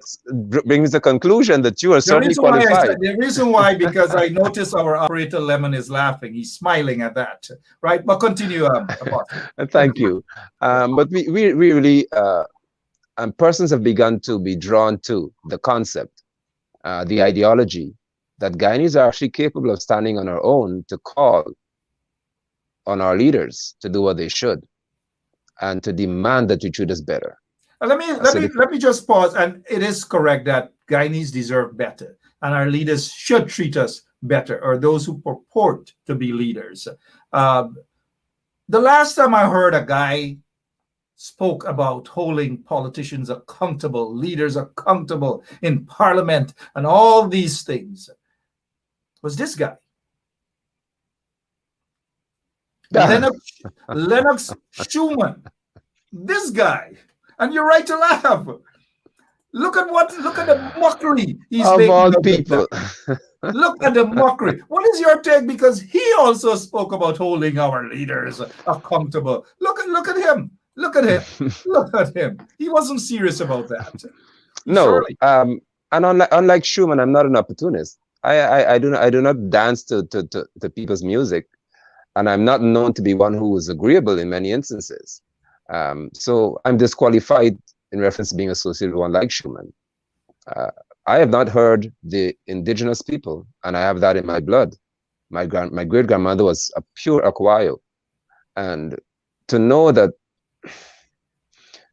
brings the conclusion that you are certainly qualified. The reason why, because I notice our operator Lemon is laughing. He's smiling at that, right? But continue, Apostle. Thank you. But we really, and persons have begun to be drawn to the concept, the ideology that Guyanese are actually capable of standing on our own to call on our leaders to do what they should and to demand that we treat us better. Let me just pause. And it is correct that Guyanese deserve better, and our leaders should treat us better, or those who purport to be leaders. The last time I heard a guy spoke about holding politicians accountable, leaders accountable in parliament, and all these things was this guy, Lennox Schumann. This guy. And you're right to laugh. Look at the mockery he's Of making all of the people. fact. Look at the mockery. What is your take? Because he also spoke about holding our leaders accountable. Look at him. Look at him. Look at him. He wasn't serious about that. No, Surely. and unlike Schumann, I'm not an opportunist. I do not dance to people's music, and I'm not known to be one who is agreeable in many instances. So I'm disqualified in reference to being associated with one like Schumann. I have not heard the indigenous people, and I have that in my blood. My great grandmother was a pure Aquayo, and to know that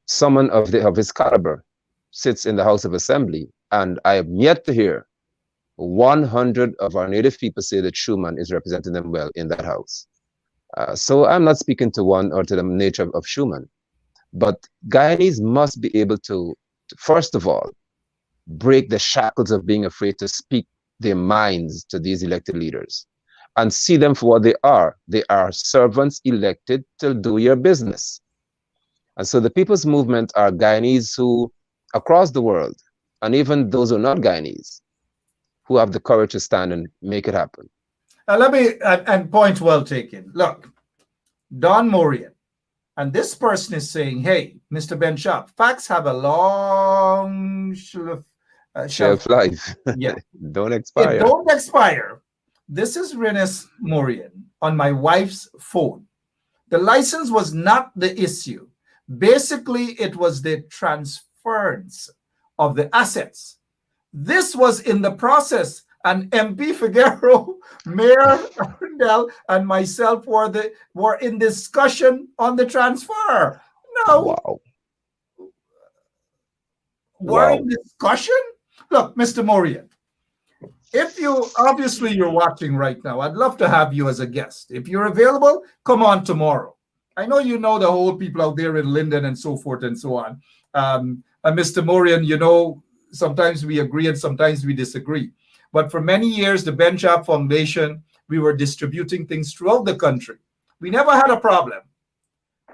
someone of his caliber sits in the House of Assembly, and I have yet to hear 100 of our native people say that Schumann is representing them well in that house. So I'm not speaking to one or to the nature of Schumann, but Guyanese must be able to, first of all, break the shackles of being afraid to speak their minds to these elected leaders and see them for what they are. They are servants elected to do your business. And so the People's Movement are Guyanese who, across the world, and even those who are not Guyanese, who have the courage to stand and make it happen. Let me, and point well taken. Look, Don Morian, and this person is saying, hey, Mr. Ben Sharp, facts have a long Shelf life. Yeah. Don't It expire. don't expire. This is Renes Morian on my wife's phone. The license was not the issue. Basically, it was the transference of the assets. This was in the process, and MP Figueroa, Mayor Arundel, and myself were in discussion on the transfer. No, Wow. we're Wow. in discussion. Look, Mr. Morian, if you're watching right now, I'd love to have you as a guest. If you're available, come on tomorrow. I know you know the whole people out there in Linden and so forth and so on. And Mr. Morian, you know, sometimes we agree and sometimes we disagree. But for many years, the Ben Sharp Foundation, we were distributing things throughout the country. We never had a problem.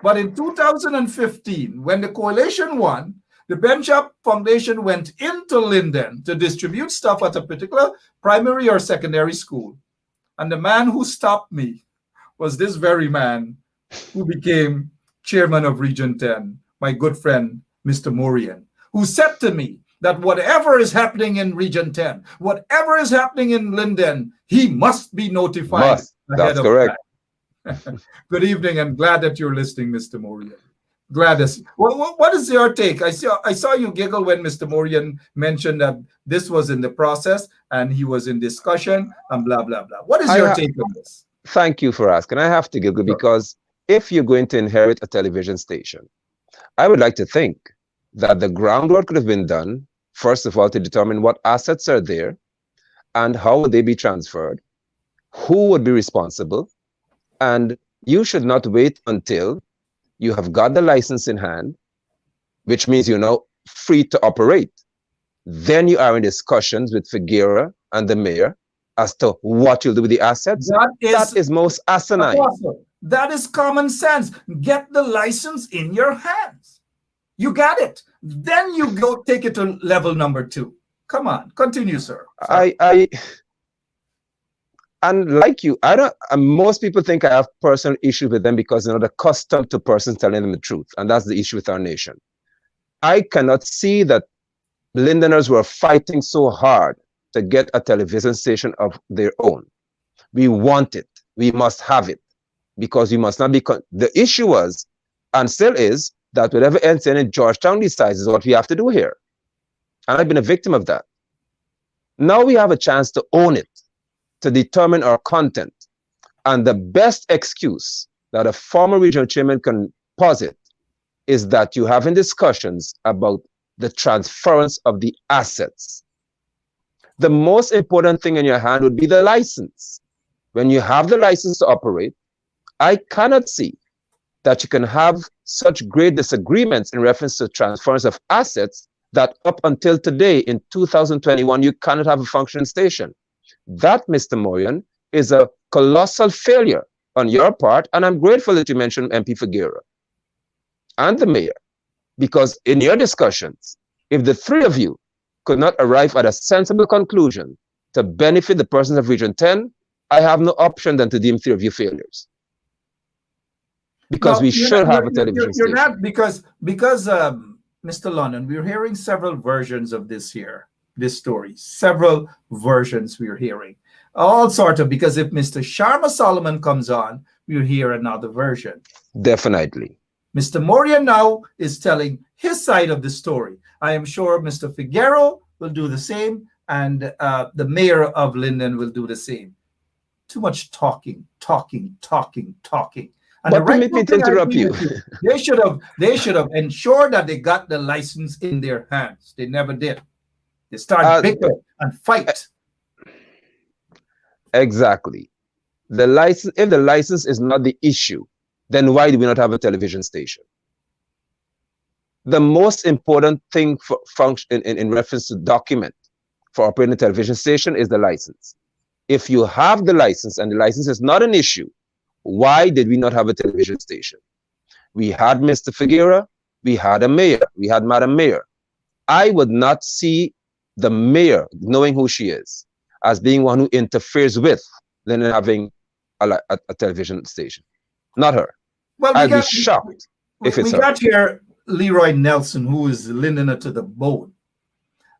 But in 2015, when the coalition won, the Ben Sharp Foundation went into Linden to distribute stuff at a particular primary or secondary school. And the man who stopped me was this very man who became chairman of Region 10, my good friend, Mr. Morian, who said to me that whatever is happening in Region 10, whatever is happening in Linden, he must be notified. That's correct. Good evening, and glad that you're listening, Mr. Morian. Glad to see. What is your take? I saw you giggle when Mr. Morian mentioned that this was in the process and he was in discussion and blah, blah, blah. What is your take on this? Thank you for asking. I have to giggle because if you're going to inherit a television station, I would like to think that the groundwork could have been done, first of all, to determine what assets are there and how would they be transferred, who would be responsible, and you should not wait until you have got the license in hand, which means you're now free to operate. Then you are in discussions with Figueroa and the mayor as to what you'll do with the assets. That is most asinine. That is common sense. Get the license in your hands. You got it. Then you go take it to level number 2. Come on, continue, sir. And like you, most people think I have personal issues with them because they're not accustomed to persons telling them the truth. And that's the issue with our nation. I cannot see that Lindeners were fighting so hard to get a television station of their own. We want it. We must have it. Because we must not be... The issue was, and still is, that whatever NCN in Georgetown decides is what we have to do here. And I've been a victim of that. Now we have a chance to own it, to determine our content. And the best excuse that a former regional chairman can posit is that you're having discussions about the transference of the assets. The most important thing in your hand would be the license. When you have the license to operate, I cannot see that you can have such great disagreements in reference to transference of assets that up until today in 2021, you cannot have a functioning station. That, Mr. Morian, is a colossal failure on your part, and I'm grateful that you mentioned MP Figueroa and the mayor, because in your discussions, If the three of you could not arrive at a sensible conclusion to benefit the persons of Region 10, I have no option than to deem three of you failures. Because No, we should have a television you're station. not, because Mr. London, we're hearing several versions of this story, several versions we're hearing, all sort of, because if Mr. Sharma Solomon comes on, we'll hear another version. Definitely. Mr. Moria now is telling his side of the story. I am sure Mr. Figueroa will do the same, and the mayor of Linden will do the same. Too much talking. And but permit me to interrupt you. They should have ensured that they got the license in their hands. They never did. They started bicker and fight. Exactly. The license, if the license is not the issue, then why do we not have a television station? The most important thing for function in reference to document for operating a television station is the license. If you have the license and the license is not an issue, why did we not have a television station? We had Mr. Figueroa, we had a mayor, we had Madam Mayor. I would not see the mayor, knowing who she is, as being one who interferes with Linden having a television station. Not her. Well, I'd be shocked if it's her. We got here Leroy Nelson, who is Lindener to the bone.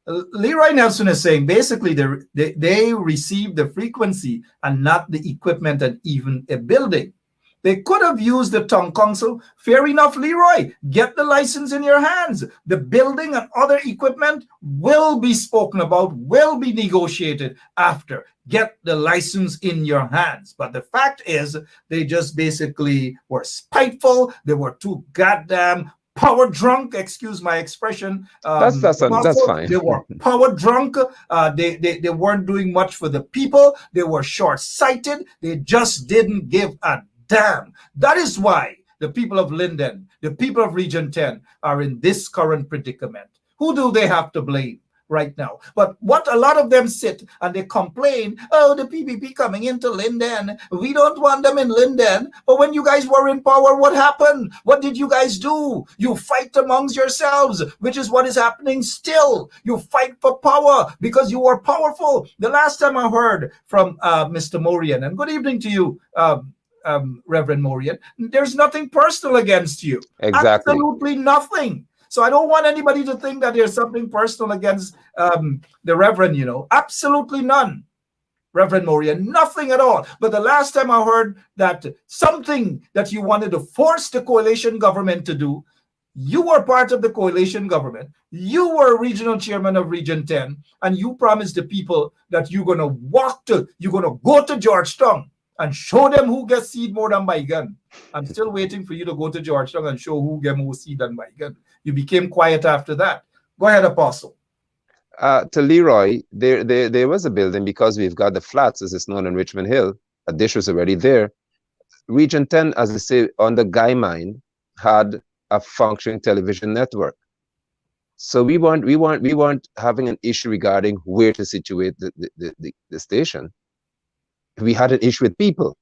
Leroy Nelson is saying basically they received the frequency and not the equipment and even a building. They could have used the town council. Fair enough, Leroy. Get the license in your hands. The building and other equipment will be spoken about, will be negotiated after. Get the license in your hands. But the fact is, they just basically were spiteful. They were too goddamn power drunk, excuse my expression. That's fine. They were power drunk. They weren't doing much for the people. They were short-sighted. They just didn't give a damn. That is why the people of Linden, the people of Region 10 are in this current predicament. Who do they have to blame right now? But what a lot of them sit and they complain, oh, the PPP coming into Linden. We don't want them in Linden. But when you guys were in power, what happened? What did you guys do? You fight amongst yourselves, which is what is happening still. You fight for power because you were powerful. The last time I heard from Mr. Morian, and good evening to you, Reverend Morian, there's nothing personal against you. Exactly. Absolutely nothing. So I don't want anybody to think that there's something personal against the Reverend, Absolutely none. Reverend Morian, nothing at all. But the last time I heard that something that you wanted to force the coalition government to do, you were part of the coalition government. You were regional chairman of Region 10, and you promised the people that you're going to go to Georgetown and show them who gets seed more than Baigan. I'm still waiting for you to go to Georgetown and show who gets more seed than Baigan. You became quiet after that. Go ahead, Apostle. To Leroy, there was a building because we've got the flats, as it's known, on Richmond Hill. A dish was already there. Region 10, as I say, on the Guy mine, had a functioning television network. So we weren't having an issue regarding where to situate the station. We had an issue with people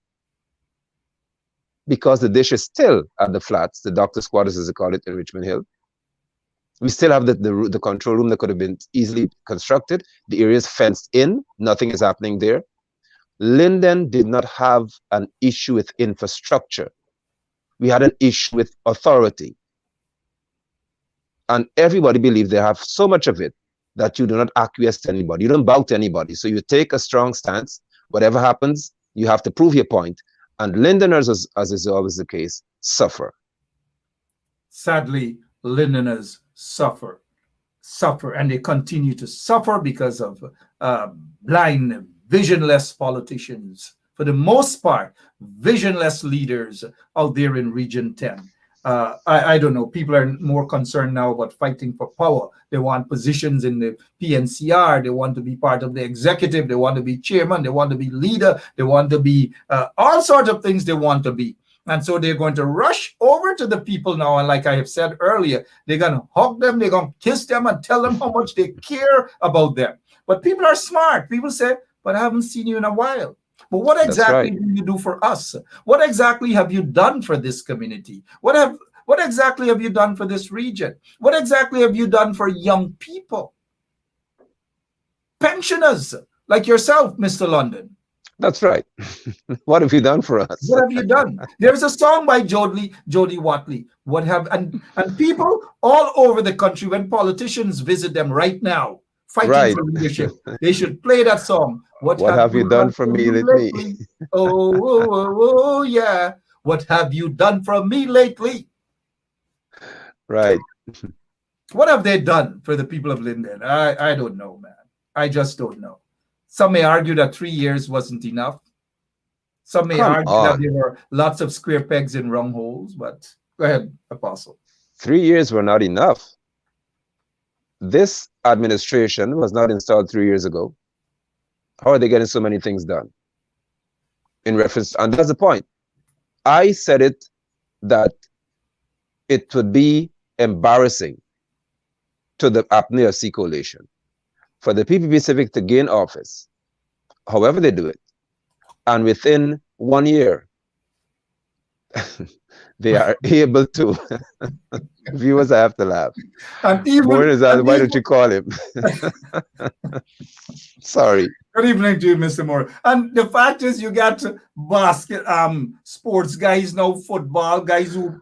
because the dish is still at the flats, the doctor's quarters, as they call it, in Richmond Hill. We still have the control room that could have been easily constructed. The area is fenced in. Nothing is happening there. Linden did not have an issue with infrastructure. We had an issue with authority. And everybody believed they have so much of it that you do not acquiesce to anybody. You don't bow to anybody. So you take a strong stance. Whatever happens, you have to prove your point. And Lindeners, as is always the case, suffer. Sadly, Lindeners suffer, and they continue to suffer because of blind, visionless politicians. For the most part, visionless leaders out there in Region 10. I don't know. People are more concerned now about fighting for power. They want positions in the PNCR. They want to be part of the executive. They want to be chairman. They want to be leader. They want to be all sorts of things they want to be. And so they're going to rush over to the people now. And like I have said earlier, they're going to hug them. They're going to kiss them and tell them how much they care about them. But people are smart. People say, but I haven't seen you in a while. But what exactly do you do for us? What exactly have you done for this community? What What exactly have you done for this region? What exactly have you done for young people? Pensioners like yourself, Mr. London. That's right. What have you done for us? What have you done? There's a song by Jody Watley. What have and people all over the country, when politicians visit them right now, fighting Right. for leadership, they should play that song. What have you done for me lately? Oh, yeah. What have you done for me lately? Right. What have they done for the people of Linden? I don't know, man. I just don't know. Some may argue that 3 years wasn't enough. Some may argue that there were lots of square pegs in round holes, but go ahead, Apostle. 3 years were not enough. This administration was not installed 3 years ago. How are they getting so many things done? In reference, and that's the point. I said it, that it would be embarrassing to the APNEA-C coalition for the PPP Civic to gain office, however they do it, and within 1 year, they are able to. Viewers, I have to laugh. And even, why don't you call him? Sorry. Good evening to you, Mr. Moore. And the fact is, you got basket, sports guys now, football guys who,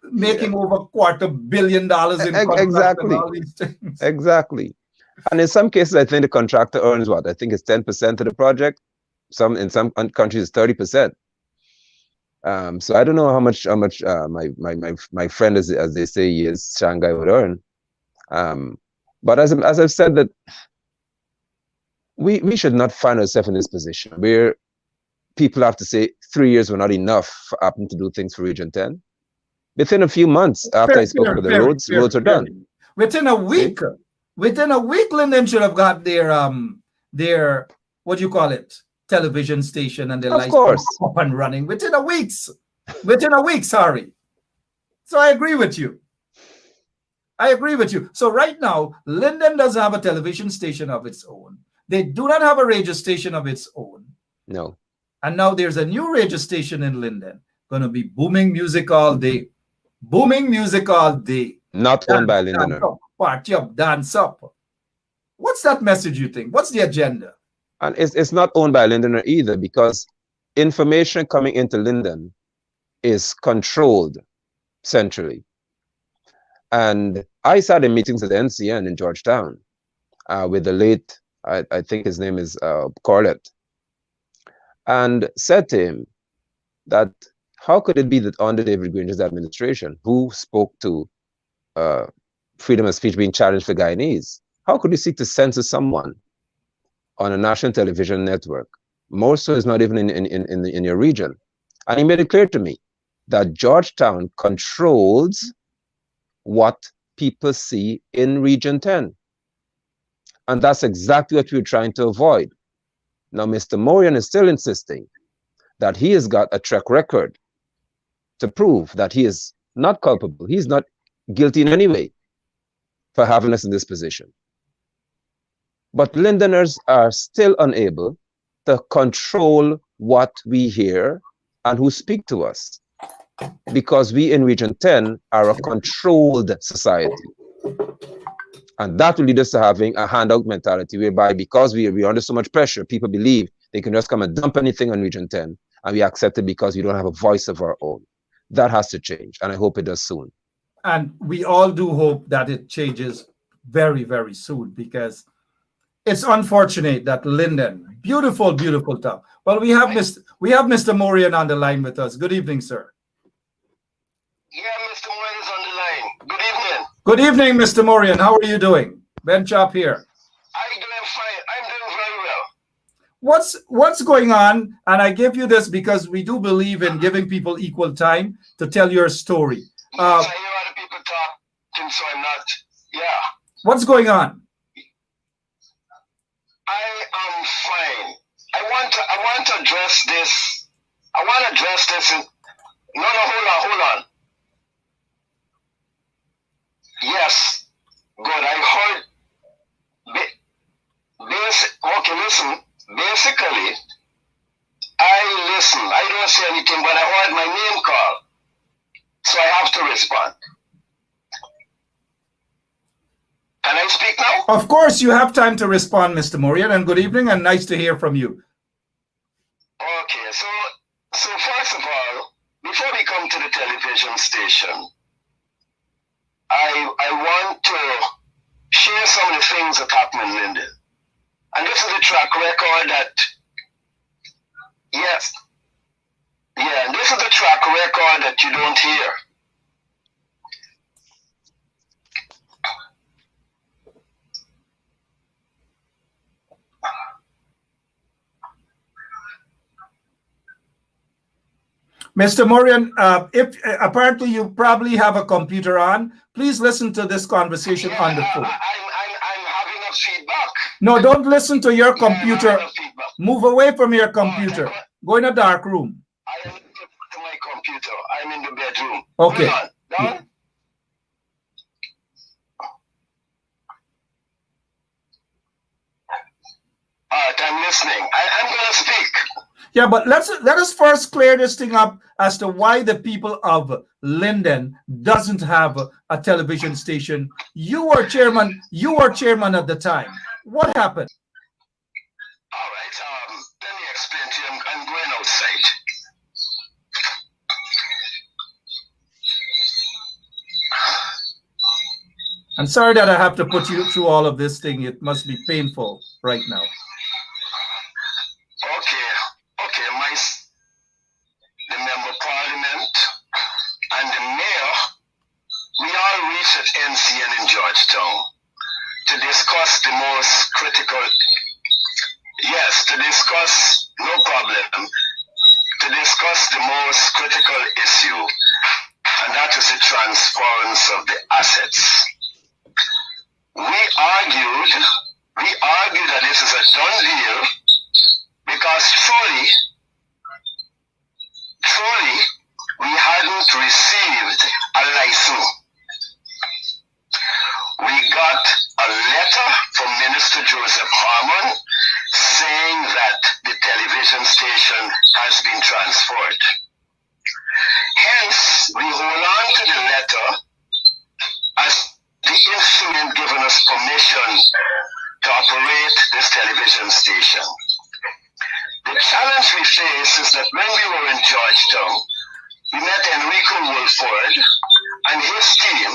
making over $250 million in exactly. and all these things. Exactly. And in some cases, I think the contractor earns what? I think it's 10% of the project. In some countries, it's 30%. So I don't know how much my friend, as they say, he is, Shanghai, would earn. But as I've said, that we should not find ourselves in this position where people have to say 3 years were not enough for Apple to do things for Region 10. Within a few months after I spoke about the roads are done. Within a week, Linden should have got their what do you call it, television station and their lights up and running within a week. Sorry. So I agree with you. So right now, Linden doesn't have a television station of its own. They do not have a radio station of its own. No. And now there's a new radio station in Linden. Going to be booming music all day. Not owned by Linden. Party up, dance up. What's that message, you think? What's the agenda? And it's not owned by Lindener either, because information coming into Linden is controlled centrally. And I sat in meetings at the NCN in Georgetown with the late, I think his name is Corlett, and said to him that how could it be that under David Granger's administration, who spoke to freedom of speech being challenged for Guyanese, how could you seek to censor someone on a national television network? More so is not even in your region. And he made it clear to me that Georgetown controls what people see in Region 10. And that's exactly what we're trying to avoid. Now, Mr. Morian is still insisting that he has got a track record to prove that he is not culpable. He's not guilty in any way for having us in this position. But Lindeners are still unable to control what we hear and who speak to us, because we in Region 10 are a controlled society. And that will lead us to having a handout mentality, whereby because we're under so much pressure, people believe they can just come and dump anything on Region 10, and we accept it because we don't have a voice of our own. That has to change, and I hope it does soon. And we all do hope that it changes very, very soon, because it's unfortunate that Linden, beautiful town. Well, we have Mr. Morian on the line with us. Good evening, sir. Yeah, Mr. Morian is on the line. Good evening. Good evening, Mr. Morian. How are you doing? Ben Chop here. I'm doing fine. I'm doing very well. What's going on? And I give you this because we do believe in giving people equal time to tell your story. Yes, I hear other people talking, so I'm not. Yeah. What's going on? I am fine. I want to address this. I want to address this. No, hold on. Yes. Good. I heard. Okay, listen. Basically, I listen. I don't say anything, but I heard my name called. So I have to respond. Can I speak now? Of course, you have time to respond, Mr. Morian, and good evening, and nice to hear from you. Okay, so first of all, before we come to the television station, I want to share some of the things that happened in Linden. And this is a track record that, yes, yeah, this is the track record that you don't hear. Mr. Morian, if apparently you probably have a computer on, please listen to this conversation on the phone. I'm having a feedback. No, don't listen to your computer. I'm having a feedback. Move away from your computer. Go in a dark room. I am to my computer. I'm in the bedroom. Okay. Hold on. Down. All right, I'm listening. I'm going to speak. Yeah, but let us first clear this thing up as to why the people of Linden doesn't have a television station. You were chairman at the time. What happened? All right, let me explain to you. I'm going outside. I'm sorry that I have to put you through all of this thing. It must be painful right now. Okay, the member of parliament and the mayor, we all reached at NCN in Georgetown to discuss the most critical, yes, to discuss, no problem, to discuss the most critical issue, and that is the transference of the assets. We argued that this is a done deal because truly, we hadn't received a license. We got a letter from Minister Joseph Harmon saying that the television station has been transferred. Hence, we hold on to the letter as the instrument giving us permission to operate this television station. The challenge we face is that when we were in Georgetown, we met Enrico Wolford and his team,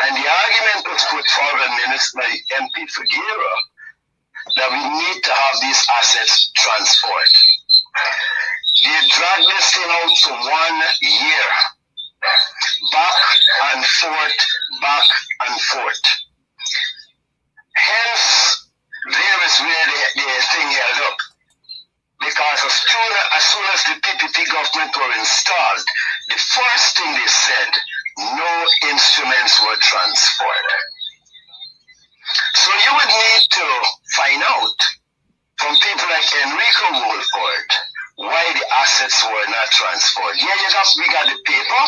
and the argument was put forward by MP Figuera that we need to have these assets transferred. They dragged this thing out for 1 year, back and forth, back and forth. Hence, there is where the thing held up. Because as soon as the PPP government were installed, the first thing they said, no instruments were transferred. So you would need to find out from people like Enrico Wolford why the assets were not transferred. Yeah, we got the paper,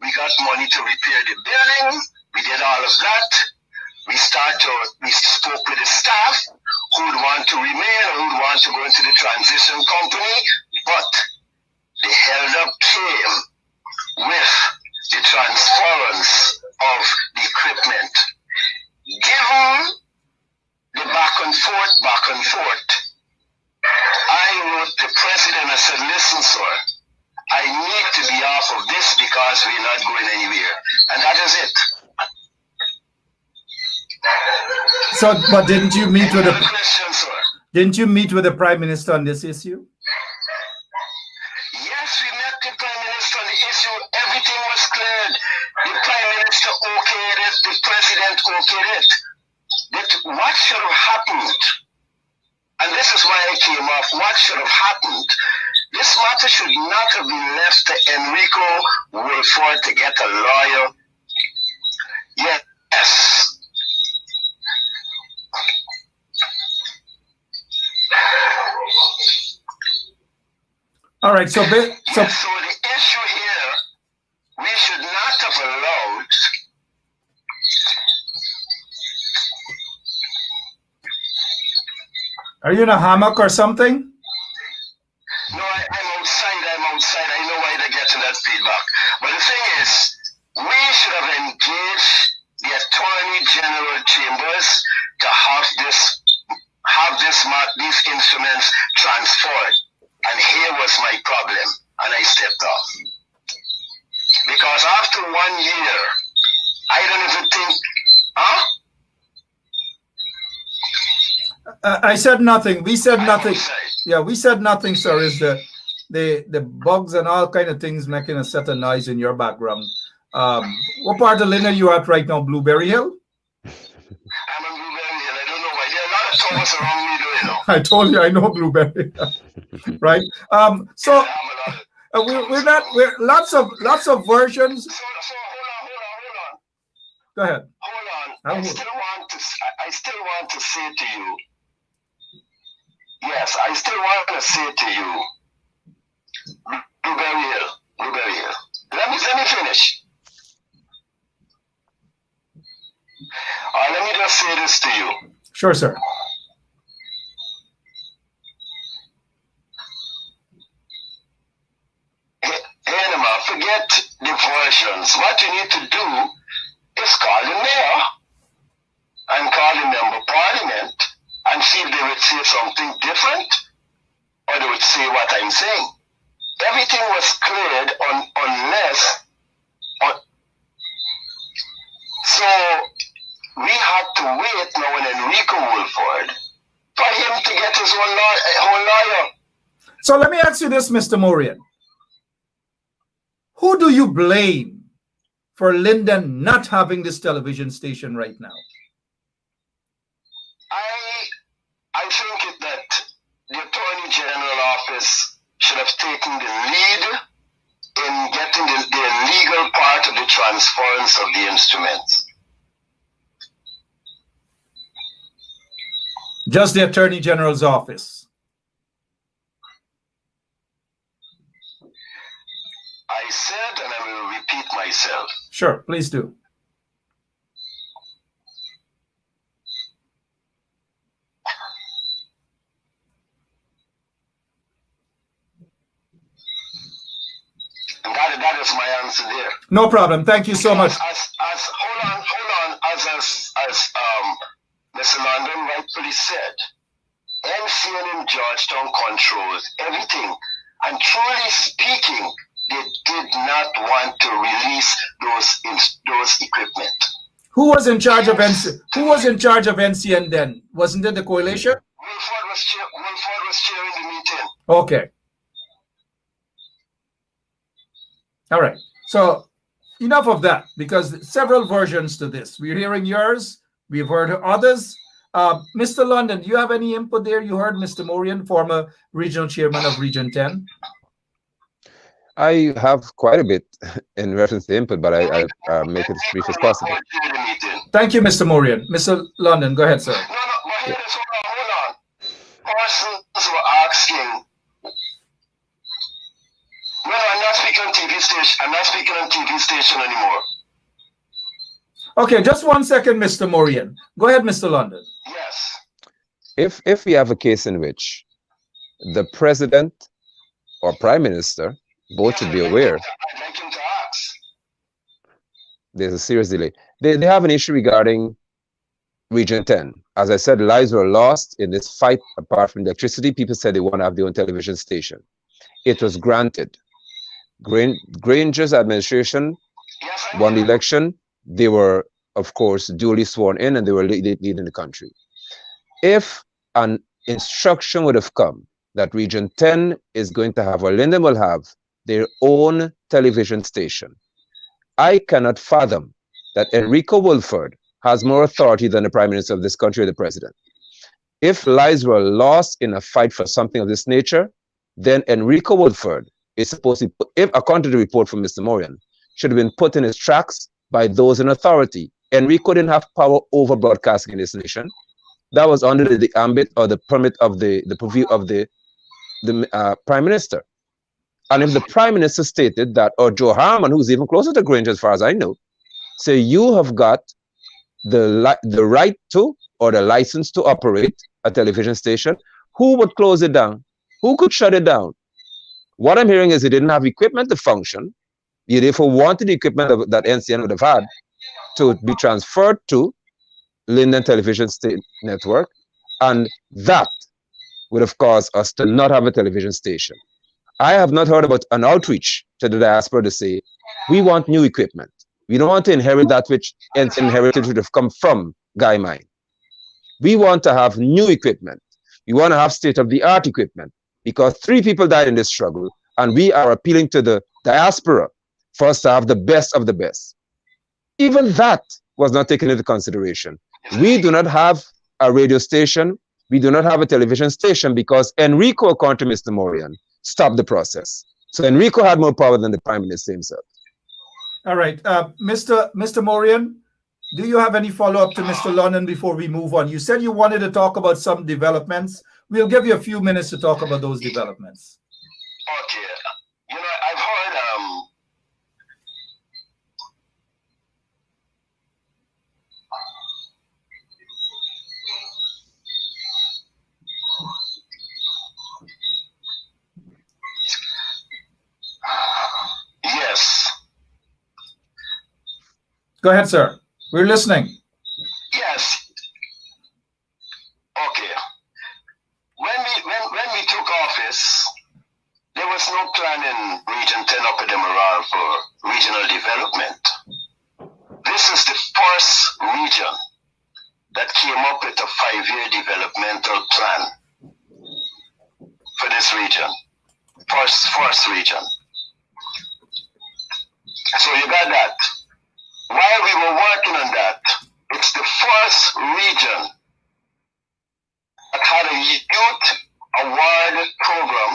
we got money to repair the building, we did all of that. We spoke with the staff who would want to remain or who would want to go into the transition company, but the held up came with the transference of the equipment. Given the back and forth, I wrote the president and said, listen, sir, I need to be off of this because we're not going anywhere. And that is it. So, but didn't you meet with question, sir? Didn't you meet with the Prime Minister on this issue? Yes, we met the Prime Minister on the issue. Everything was cleared. The Prime Minister okayed it. The President okayed it. But what should have happened? And this is why I came off. What should have happened? This matter should not have been left to Enrico Wolford to get a lawyer. Yes. All right, so the issue here, we should not have allowed Are you in a hammock or something? No, I'm outside. think I'm outside. I know why they're getting that feedback. But the thing is, we should have engaged the Attorney General Chambers to have these instruments transferred. And here was my problem, and I stepped off. Because after 1 year, I don't even think, huh? I said nothing. We said nothing. Outside. Yeah, we said nothing, sir. Is the bugs and all kind of things making a set of noise in your background? What part of Lynn are you at right now? Blueberry Hill? I'm in Blueberry Hill. I don't know why. There are a lot of towers around me, though, you know. I told you I know Blueberry, right? So we're lots of versions. So hold on. Go ahead. Hold on. I still want to say to you. Yes, I still want to say to you. Blueberry Hill. Let me finish. Let me just say this to you. Sure, sir. Anima, forget the versions. What you need to do is call the mayor and call the member of parliament and see if they would say something different or they would say what I'm saying. Everything was cleared unless. So we had to wait now on Enrico Wolford for him to get his own lawyer. So let me ask you this, Mr. Morian. Who do you blame for Lyndon not having this television station right now? I think that the Attorney General Office should have taken the lead in getting the legal part of the transference of the instruments. Just the Attorney General's office. I said, and I will repeat myself. Sure, please do. And that is my answer there. No problem. Thank you so much. Hold on. As Mr. London rightfully said, MCN in Georgetown controls everything. And truly speaking, they did not want to release those equipment. Who was in charge of NCN then? Wasn't it the coalition? Wilford was chairing the meeting. Okay. All right. So enough of that, because several versions to this. We're hearing yours. We've heard others. Mr. London, do you have any input there? You heard Mr. Morian, former regional chairman of Region 10. I have quite a bit in reference to input, but I make it as brief as possible. Thank you, Mr. Morian. Mr. London, go ahead, sir. No, but hold on. Persons were asking. No, I'm not speaking on TV station. I'm not speaking on TV station anymore. Okay, just 1 second, Mr. Morian. Go ahead, Mr. London. Yes. If we have a case in which the president or prime minister both should be aware, I'd like him to ask. there's a serious delay. They have an issue regarding Region 10. As I said, lives were lost in this fight. Apart from electricity, people said they want to have their own television station. It was granted. Granger's administration won the election. They were, of course, duly sworn in, and they were leading the country. If an instruction would have come that Region 10 is going to have, or Lyndon will have, their own television station, I cannot fathom that Enrico Wolford has more authority than the Prime Minister of this country or the President. If lives were lost in a fight for something of this nature, then Enrico Wolford is supposed to, if according to the report from Mr. Morian, should have been put in his tracks by those in authority. Enrico didn't have power over broadcasting in this nation. That was under the ambit or the permit of the purview of the Prime Minister. And if the Prime Minister stated that, or Joe Harman, who's even closer to Granger as far as I know, say you have got the right to or the license to operate a television station, who would close it down? Who could shut it down? What I'm hearing is he didn't have equipment to function. He therefore wanted the equipment that NCN would have had to be transferred to Linden Television Network, and that would have caused us to not have a television station. I have not heard about an outreach to the diaspora to say, we want new equipment. We don't want to inherit that which NCN inherited would have come from Guy Mine. We want to have new equipment. We want to have state-of-the-art equipment, because 3 people died in this struggle, and we are appealing to the diaspora for us to have the best of the best. Even that was not taken into consideration. We do not have a radio station. We do not have a television station because Enrico, according to Mr. Morian, stopped the process. So Enrico had more power than the Prime Minister himself. All right. Mr. Morian, do you have any follow-up to Mr. London before we move on? You said you wanted to talk about some developments. We'll give you a few minutes to talk about those developments. Okay. You know, I've heard yes. Go ahead, sir. We're listening. Yes. Okay. When we took office, there was no plan in Region 10 Upper Demerara for regional development. This is the first region that came up with a 5-year developmental plan for this region. First region. So you got that. While we were working on that, it's the first region that had a youth award program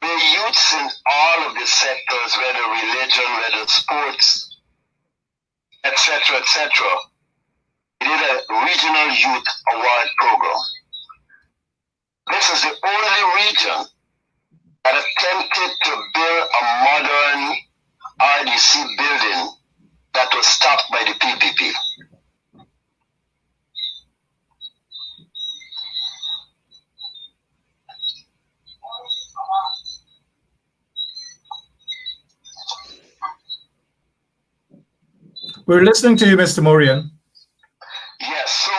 where youths in all of the sectors, whether religion, whether sports, etc., did a regional youth award program. This is the only region that attempted to build a modern RDC building that was stopped by the PPP. We're listening to you, Mr. Morian. Yes, so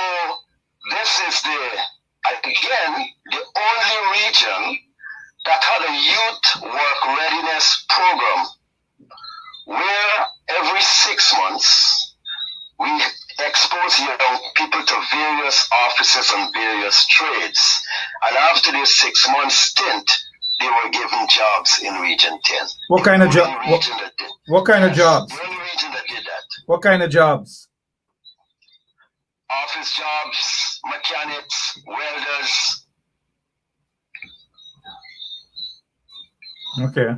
this is again, the only region that had a youth work readiness program where every 6 months we expose young people to various offices and various trades. And after this 6-month stint, they were given jobs in Region 10. What kind of job? What kind of jobs? The only region that did that. What kind of jobs? Office jobs, mechanics, welders. Okay.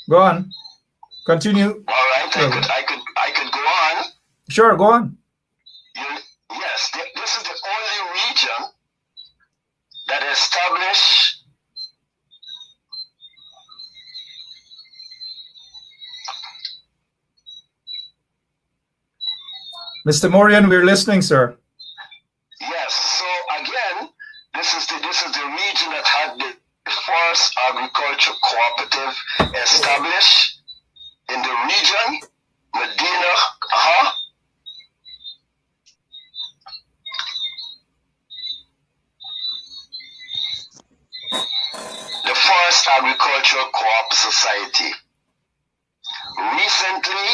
Go on. Continue. All right, I could go on. Sure, go on. Yes, this is the only region that established Mr. Morian, we're listening, sir. Yes, so again, this is the region that had the first agriculture cooperative established in the region, Medina, the first agricultural co-op society. Recently,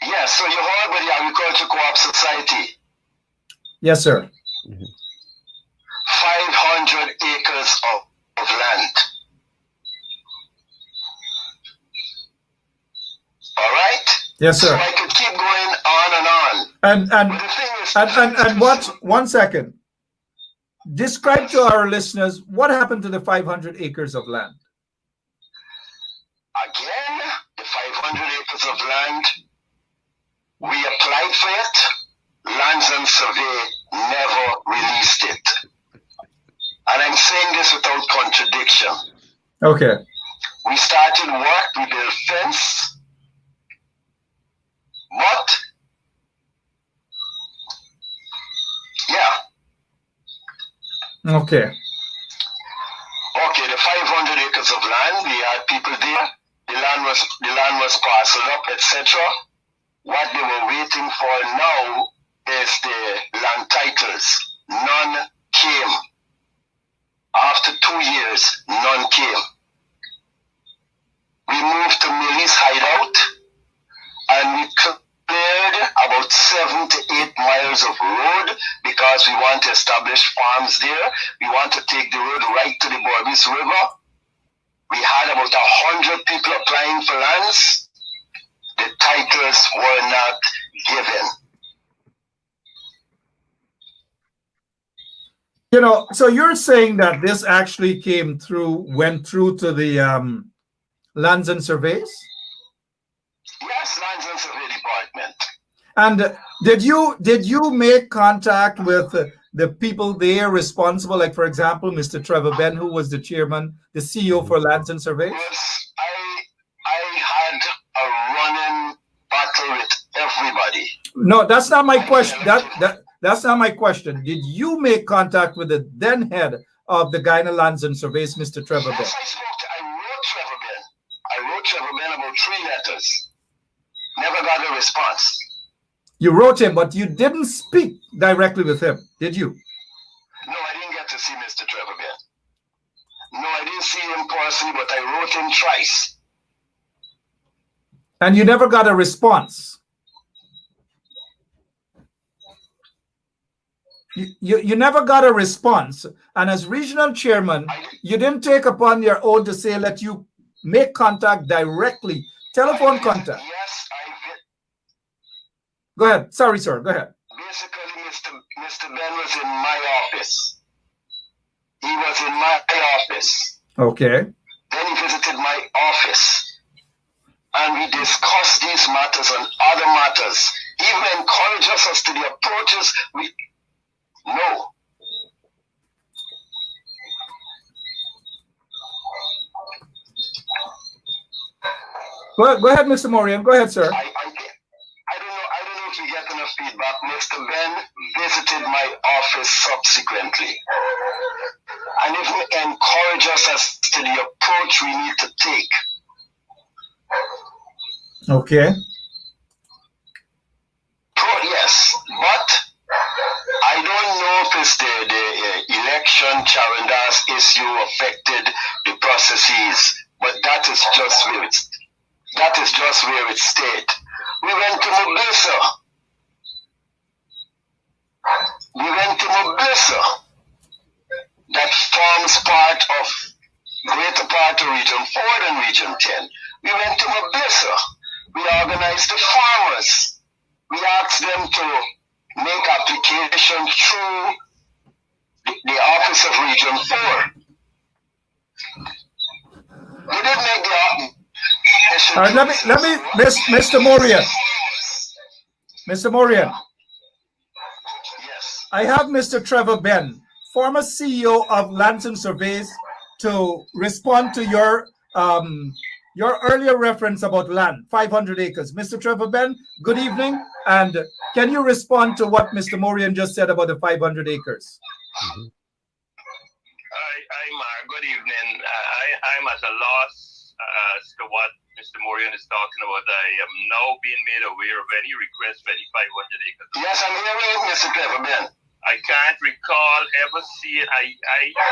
yes, so you heard about the agricultural co-op society. Yes, sir. 500 acres of land. All right? Yes, sir. So I could keep going on and on. But the thing is, And what? 1 second. Describe to our listeners what happened to the 500 acres of land. Again, the 500 acres of land, we applied for it. Lands and Survey never released it. And I'm saying this without contradiction. Okay. We started work, we built fence, but yeah. Okay. Okay, the 500 acres of land, we had people there. The land was parceled up, etc. What they were waiting for now is the land titles. None came. After 2 years, none came. We moved to Millie's hideout and we cleared about 7 to 8 miles of road because we want to establish farms there. We want to take the road right to the Borbis River. We had about 100 people applying for lands. The titles were not given. You know, so you're saying that this actually went through to the Lands and Surveys? Yes, Lands and Survey Department. And did you make contact with the people there responsible, like for example, Mr. Trevor Ben, who was the chairman, the CEO for Lands and Surveys? Yes, I had a running battle with everybody. No, that's not my question. That's not my question. Did you make contact with the then head of the Guyana Lands and Surveys, Mr. Trevor Ben? Yes, I wrote Trevor Ben. I wrote Trevor Ben about 3 letters. Never got a response. You wrote him, but you didn't speak directly with him, did you? No, I didn't get to see Mr. Trevor Ben. No, I didn't see him personally, but I wrote him twice. And you never got a response? You never got a response. And as regional chairman, you didn't take upon your own to say, let you make contact directly, telephone contact. Yes, I did. Go ahead. Sorry, sir. Go ahead. Basically, Mr. Ben was in my office. He was in my office. Okay. Then he visited my office. And we discussed these matters and other matters. He even encouraged us to the approaches. No. Go ahead, Mr. Morian. Go ahead, sir. I don't know if you get enough feedback. Mr. Ben visited my office subsequently and even encouraged us as to the approach we need to take. Okay. Yes, but I don't know if it's the election Charandas issue affected the processes, but that is just where it stayed. We went to Mombasa. That forms part of greater part of Region 4 and Region 10. We went to Mombasa. We organized the farmers. We asked them to make application through the office of Region 4. They didn't make the application. All right, let me, Mr. Morian. Mr. Morian. Yes. I have Mr. Trevor Ben, former CEO of Lands and Surveys, to respond to your earlier reference about land, 500 acres. Mr. Trevor Ben, good evening. And can you respond to what Mr. Morian just said about the 500 acres? Hi, Mark. Good evening. I'm at a loss as to what Mr. Morian is talking about. I am now being made aware of any request for any 500 acres. Yes, I'm hearing Mr. Trevor Ben. I can't recall ever seeing. I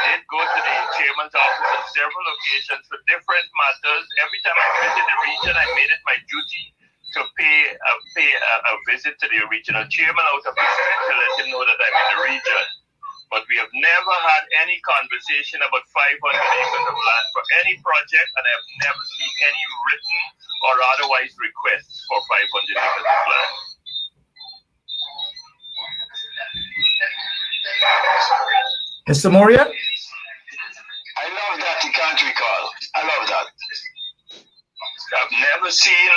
did go to the chairman's office on several occasions for different matters. Every time I visited the region, I made it my duty to pay a visit to the regional chairman out of respect to let him know that I'm in the region. But we have never had any conversation about 500 acres of land for any project, and I have never seen any written or otherwise requests for 500 acres of land. Mr. Morian? I love that you can't recall. I love that. I've never seen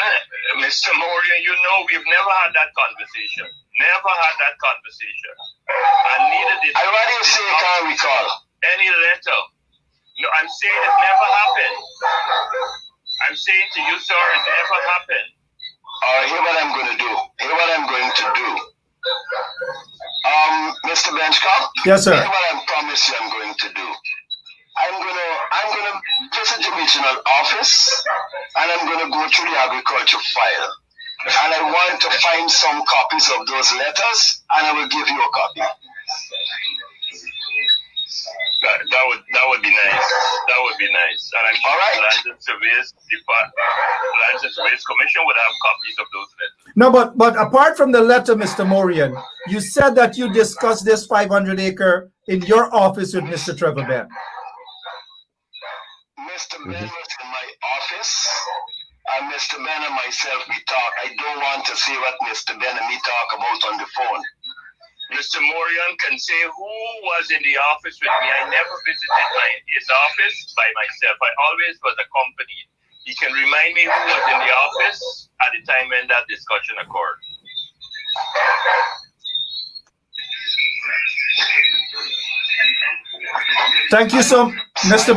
Mr. Morian. You know, we've never had that conversation. Never had that conversation. And neither did. I rather you say you can't recall. Any letter. No, I'm saying it never happened. I'm saying to you, sir, it never happened. All right, here's what I'm going to do. Mr. Benchcop? Yes, sir. Here's what I promise you I'm going to do. I'm going to visit the regional office and I'm going to go through the agriculture file. And I want to find some copies of those letters and I will give you a copy. That would be nice. That would be nice. And I'm sure All right. Lands and Surveyors Commission would have copies of those letters. No, but apart from the letter, Mr. Morian, you said that you discussed this 500-acre in your office with Mr. Trevor Ben. Mr. Ben was in my office, and Mr. Ben and myself, we talk. I don't want to say what Mr. Ben and me talk about on the phone. Mr. Morian can say who was in the office with me. I never visited his office by myself. I always was accompanied. He can remind me who was in the office at the time when that discussion occurred. Thank you so, Mr.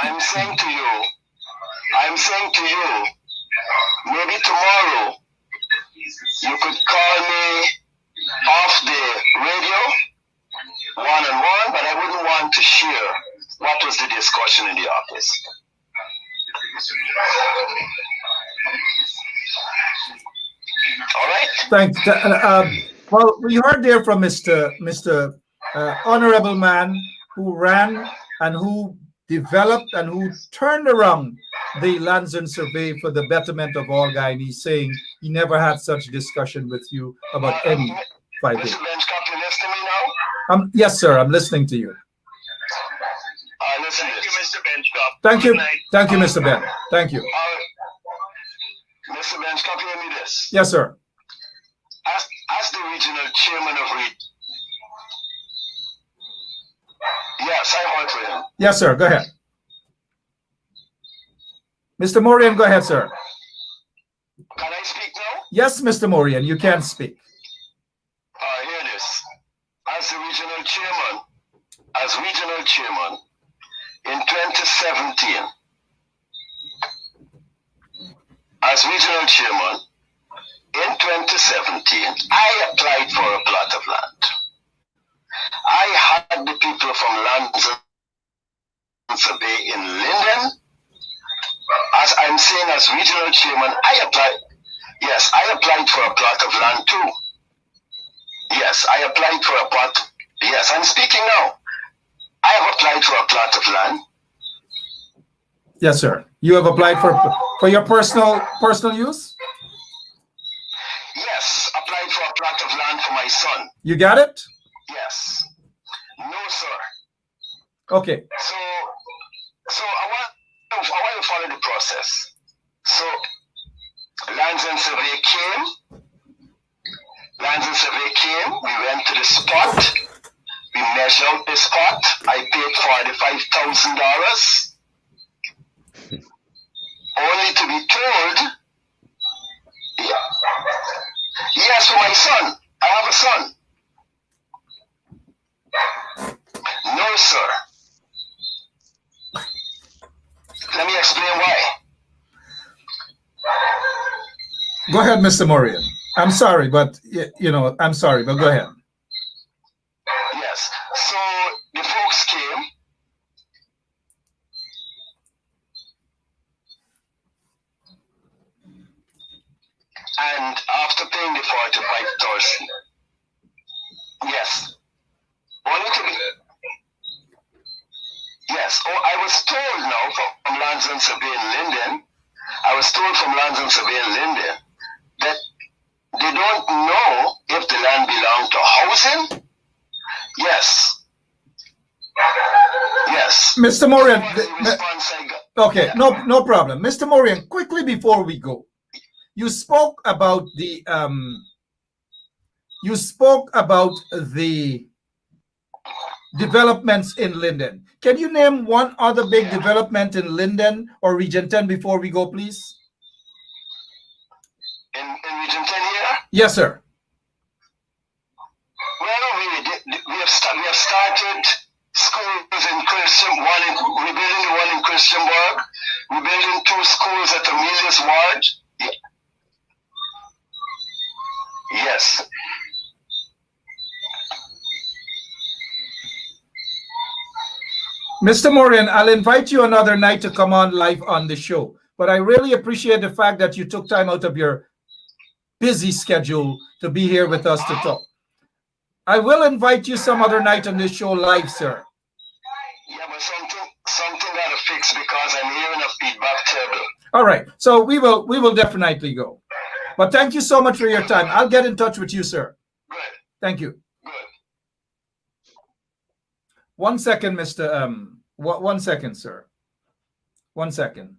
I'm saying to you, maybe tomorrow you could call me off the radio, one-on-one, but I wouldn't want to share what was the discussion in the office. All right? Thanks. Well, we heard there from Mr. Honorable man who ran and who developed and who turned around the Lands and Survey for the betterment of all Guyanese, saying he never had such discussion with you about any 5 acres. Mr. Benchcop, you listening to me now? Yes, sir. I'm listening to you. Listen Thank you, to this. Mr. Benchcop. Thank you. Good night. Thank you, Mr. Ben. Thank you. Mr. Benchcop, hear me this. Yes, sir. As the regional chairman of REIT, yes, I heard for him. Yes, sir. Go ahead. Mr. Morian, go ahead, sir. Can I speak now? Yes, Mr. Morian, you can speak. Hear this. As the regional chairman, in 2017, I applied for a plot of land. I had the people from Lands and Survey in Linden. As I'm saying, as regional chairman, I applied for a plot of land too. Yes, I applied for a plot. Yes, I'm speaking now. I have applied for a plot of land. Yes, sir. You have applied for your personal use? Yes, applied for a plot of land for my son. You got it? Yes. No, sir. Okay. So I want to follow the process. So Lands and Survey came. We went to the spot. We measured out the spot. I paid $45,000. Only to be told, yes, for my son. I have a son. No, sir. Let me explain why. Go ahead, Mr. Morian. I'm sorry, but I'm sorry, but go ahead. Yes. So the folks came. And after paying the $45,000, yes. Only to be. Yes. Oh, I was told now from Lands and Survey in Linden. That they don't know if the land belonged to housing. Yes. Yes. Mr. Morian. That was the response I got. Okay, Yeah. no problem. Mr. Morian, quickly before we go, you spoke about the developments in Linden. Can you name one other big development in Linden or Region 10 before we go, please? In Region 10 here? Yes, sir. Well, we have started schools in Christian. We're building the one in Christianburg. We're building 2 schools at Amelia's Ward. Yeah. Yes. Mr. Morin, I'll invite you another night to come on live on the show. But I really appreciate the fact that you took time out of your busy schedule to be here with us to talk. I will invite you some other night on this show live, sir. Yeah, but something got to fix because I'm hearing a feedback table. All right, so we will definitely go. But thank you so much for your time. I'll get in touch with you, sir. Good. Thank you. Good. 1 second, Mr. 1 second, sir. 1 second.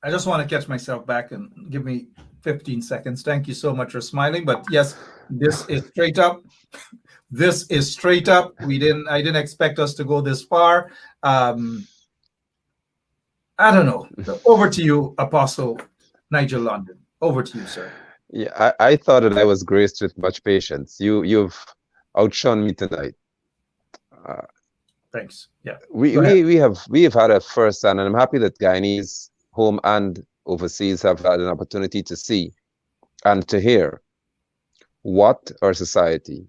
I just want to catch myself back and give me 15 seconds. Thank you so much for smiling. But yes, this is straight up. This is straight up. I didn't expect us to go this far. I don't know. Over to you, Apostle Nigel London. Over to you, sir. Yeah, I thought that I was graced with much patience. You've outshone me tonight. Thanks. Yeah. We have had a first hand, and I'm happy that Guyanese, home and overseas, have had an opportunity to see and to hear what our society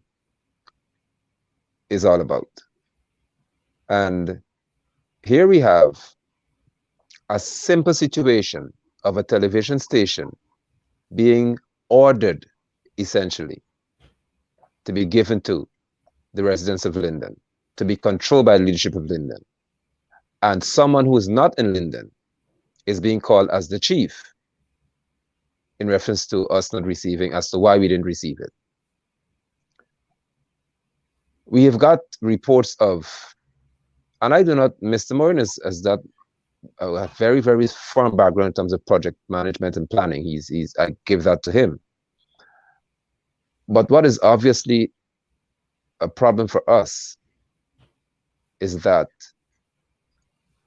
is all about. And here we have a simple situation of a television station being ordered, essentially, to be given to the residents of Linden, to be controlled by the leadership of Linden. And someone who is not in Linden is being called as the chief in reference to us not receiving, as to why we didn't receive it. We have got reports of, and I do not, Mr. Morin has that a very, very firm background in terms of project management and planning. I give that to him. But what is obviously a problem for us is that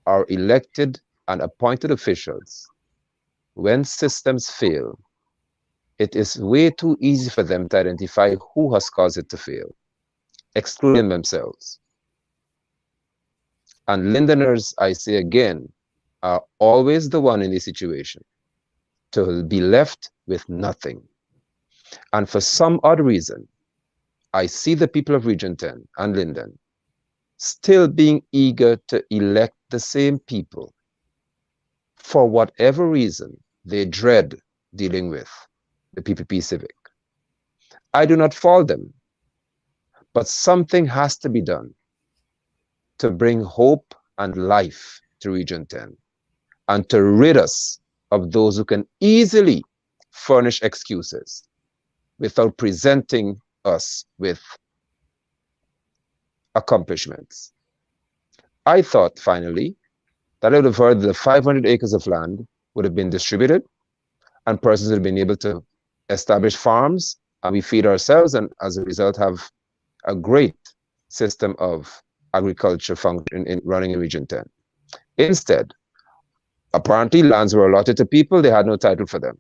our elected and appointed officials, when systems fail, it is way too easy for them to identify who has caused it to fail, excluding themselves. And Lindeners, I say again, are always the one in this situation to be left with nothing. And for some odd reason, I see the people of Region 10 and Linden still being eager to elect the same people. For whatever reason, they dread dealing with the PPP Civic. I do not fault them, but something has to be done to bring hope and life to Region 10 and to rid us of those who can easily furnish excuses without presenting us with accomplishments. I thought, finally, that I would have heard the 500 acres of land would have been distributed and persons would have been able to establish farms, and we feed ourselves, and as a result have a great system of agriculture running in Region 10. Instead, apparently lands were allotted to people, they had no title for them.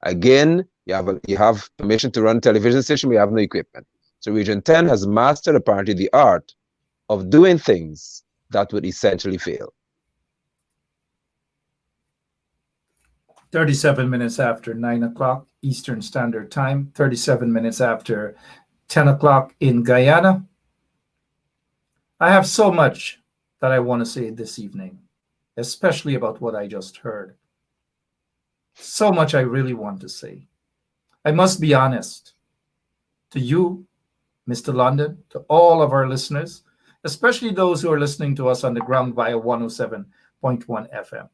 Again, you have permission to run a television station, we have no equipment. So Region 10 has mastered apparently the art of doing things that would essentially fail. 37 minutes after 9 o'clock Eastern Standard Time, 37 minutes after 10 o'clock in Guyana. I have so much that I want to say this evening, especially about what I just heard. So much I really want to say. I must be honest to you, Mr. London, to all of our listeners, especially those who are listening to us on the ground via 107.1 FM.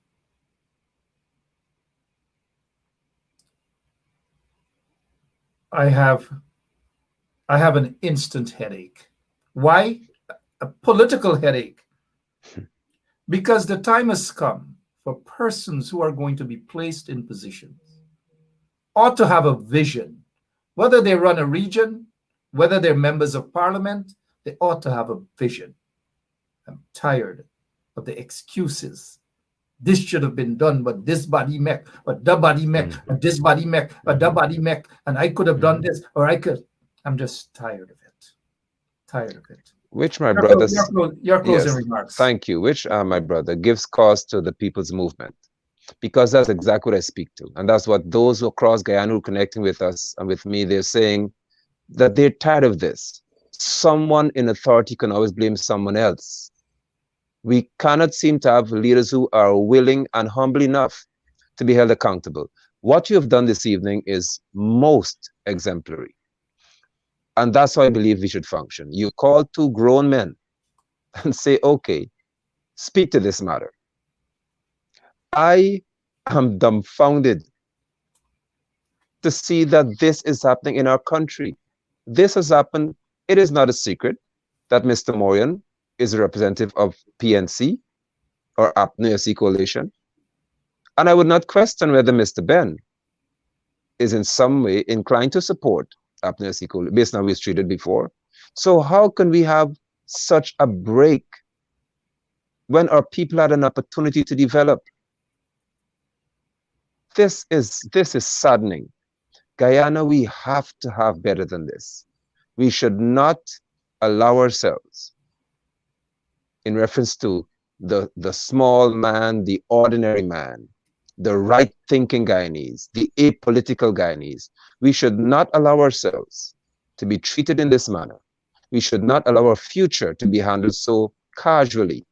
I have an instant headache. Why? A political headache. Because the time has come for persons who are going to be placed in positions ought to have a vision. Whether they run a region, whether they're members of parliament, they ought to have a vision. I'm tired of the excuses. This should have been done, but this body mech, but the body mech, and this body mech, but the body mech, and I could have done this, or I could. I'm just tired of it. Tired of it. which my brother, your closing yes, remarks. thank you, which my brother gives cause to the people's movement, because that's exactly what I speak to. And that's what those who across Guyana who are connecting with us and with me, they're saying that they're tired of this. Someone in authority can always blame someone else. We cannot seem to have leaders who are willing and humble enough to be held accountable. What you have done this evening is most exemplary. And that's how I believe we should function. You call two grown men and say, okay, speak to this matter. I am dumbfounded to see that this is happening in our country. This has happened. It is not a secret that Mr. Moyan is a representative of PNC or Apnea Sea Coalition. And I would not question whether Mr. Ben is in some way inclined to support Apnea Sea Coalition based on how he's treated before. So how can we have such a break when our people had an opportunity to develop? This is saddening. Guyana, we have to have better than this. We should not allow ourselves, in reference to the small man, the ordinary man, the right-thinking Guyanese, the apolitical Guyanese, we should not allow ourselves to be treated in this manner. We should not allow our future to be handled so casually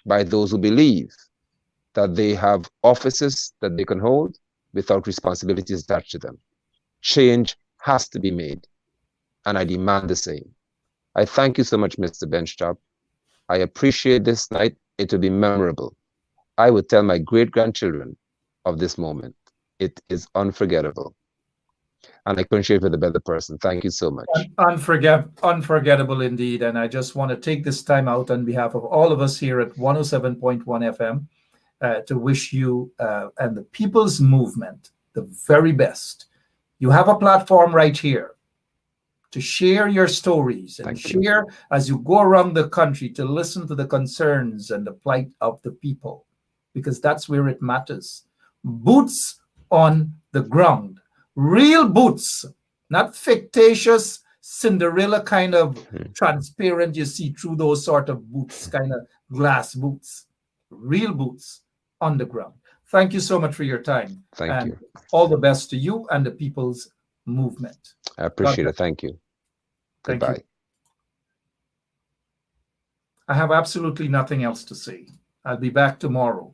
by those who believe that they have offices that they can hold without responsibilities attached to them. Change has to be made, and I demand the same. I thank you so much, Mr. Benchtop. I appreciate this night. It will be memorable. I would tell my great-grandchildren of this moment. It is unforgettable. And I couldn't share it with a better person. Thank you so much. Unforgettable indeed. And I just want to take this time out on behalf of all of us here at 107.1 FM to wish you and the People's Movement the very best. You have a platform right here to share your stories and share as you go around the country, to listen to the concerns and the plight of the people, because that's where it matters. Boots on the ground, real boots, not fictitious Cinderella kind of transparent, you see through those sort of boots, kind of glass boots, real boots on the ground. Thank you so much for your time. Thank you. All the best to you and the People's Movement. I appreciate it. Thank you. Thank Goodbye. you. I have absolutely nothing else to say. I'll be back tomorrow.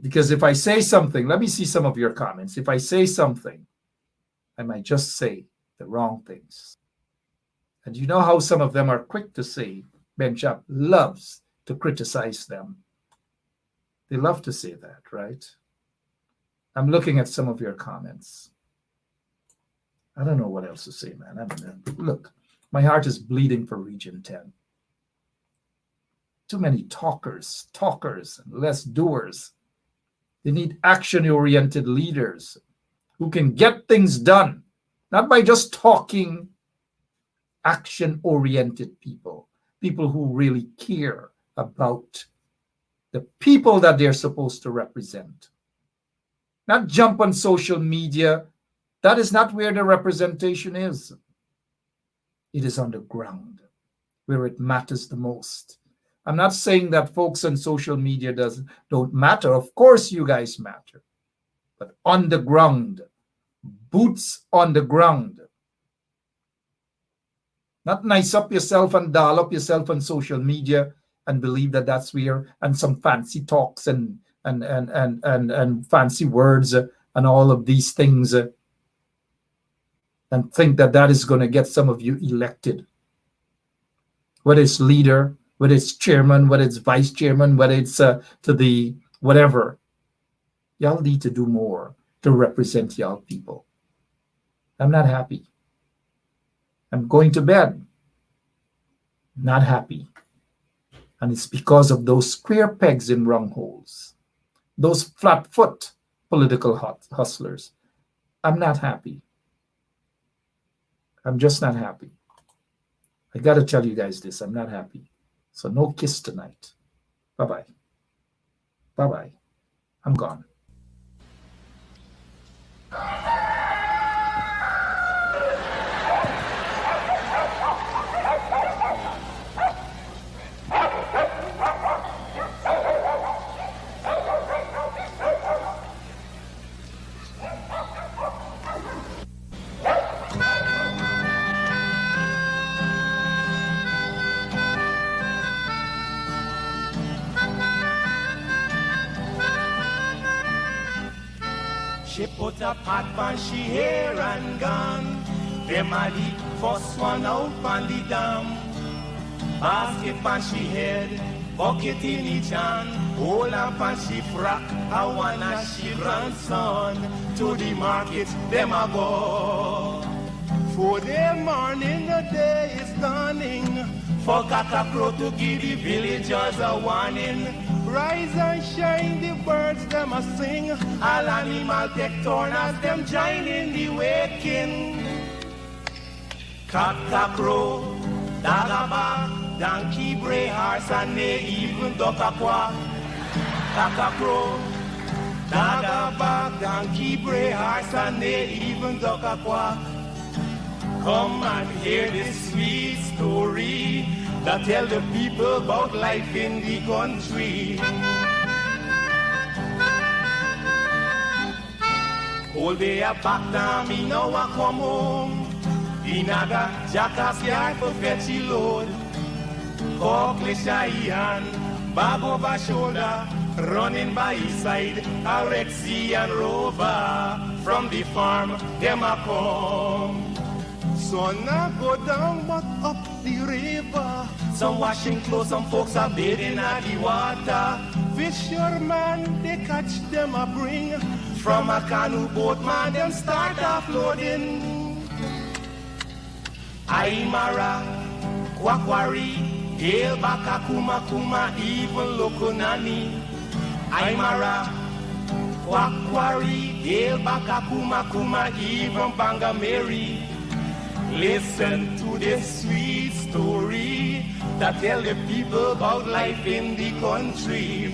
Because if I say something, let me see some of your comments. If I say something, I might just say the wrong things. And you know how some of them are quick to say. Benchap loves to criticize them. They love to say that, right? I'm looking at some of your comments. I don't know what else to say, man. I mean, look, my heart is bleeding for Region 10. Too many talkers, and less doers. They need action-oriented leaders who can get things done, not by just talking. Action-oriented people who really care about the people that they're supposed to represent. Not jump on social media. That is not where the representation is. It is on the ground, where it matters the most. I'm not saying that folks on social media don't matter. Of course you guys matter. But on the ground, boots on the ground. Not nice up yourself and doll up yourself on social media and believe that that's where, and some fancy talks and fancy words and all of these things, and think that that is going to get some of you elected. Whether it's leader, whether it's chairman, whether it's vice chairman, whether it's to the whatever. Y'all need to do more to represent y'all people. I'm not happy. I'm going to bed. Not happy. And it's because of those square pegs in round holes. Those flat-foot political hustlers. I'm not happy. I'm just not happy. I got to tell you guys this. I'm not happy. So no kiss tonight. Bye-bye. Bye-bye. I'm gone. She put a pot on she hair and gone. Them a the first one out on the dam. Basket on she head, bucket in each hand. Hold up on she frock, I wanna she grandson. To the market, them a go. For the morning, the day is dawning. For cockcrow to give the villagers a warning. Rise and shine, the birds them a sing. All animal take turn as them join in the waking. Cockcrow, dagaba, donkey, bray, horse, and they even duck a quack. Cockcrow, dagaba, donkey, bray, horse, and they even duck a quack. Come and hear this sweet story that tell the people about life in the country. All day a back down, me now a come home. The naga jackass yard for fetchy load. Cockle shy hand, bag over shoulder, running by his side, a Rexy and Rover. From the farm, them a come. Sun a go down but up the river. Some washing clothes, some folks are bathing at the water. Fisherman, they catch them a bring. From a canoe boat, man, them start offloading. Aymara, Kwakwari, Hail Baka Kuma Kuma, even Lokonani. Aymara, Kwakwari, Hail Baka Kuma Kuma, even Banga Mary. Listen to this sweet story that tell the people about life in the country.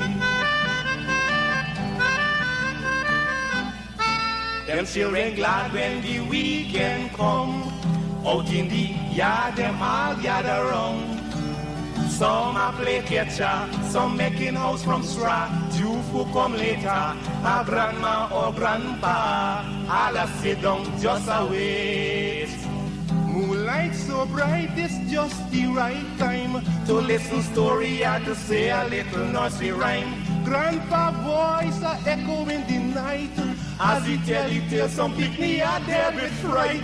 Them children glad when the weekend come. Out in the yard, them all gather round. Some a play catcher, some making house from straw. Two who come later, a grandma or grandpa. All a sit down just a wait. Moonlight so bright, it's just the right time to listen story or to say a little nursery rhyme. Grandpa voice a echo in the night as he tell some picnic a there with fright.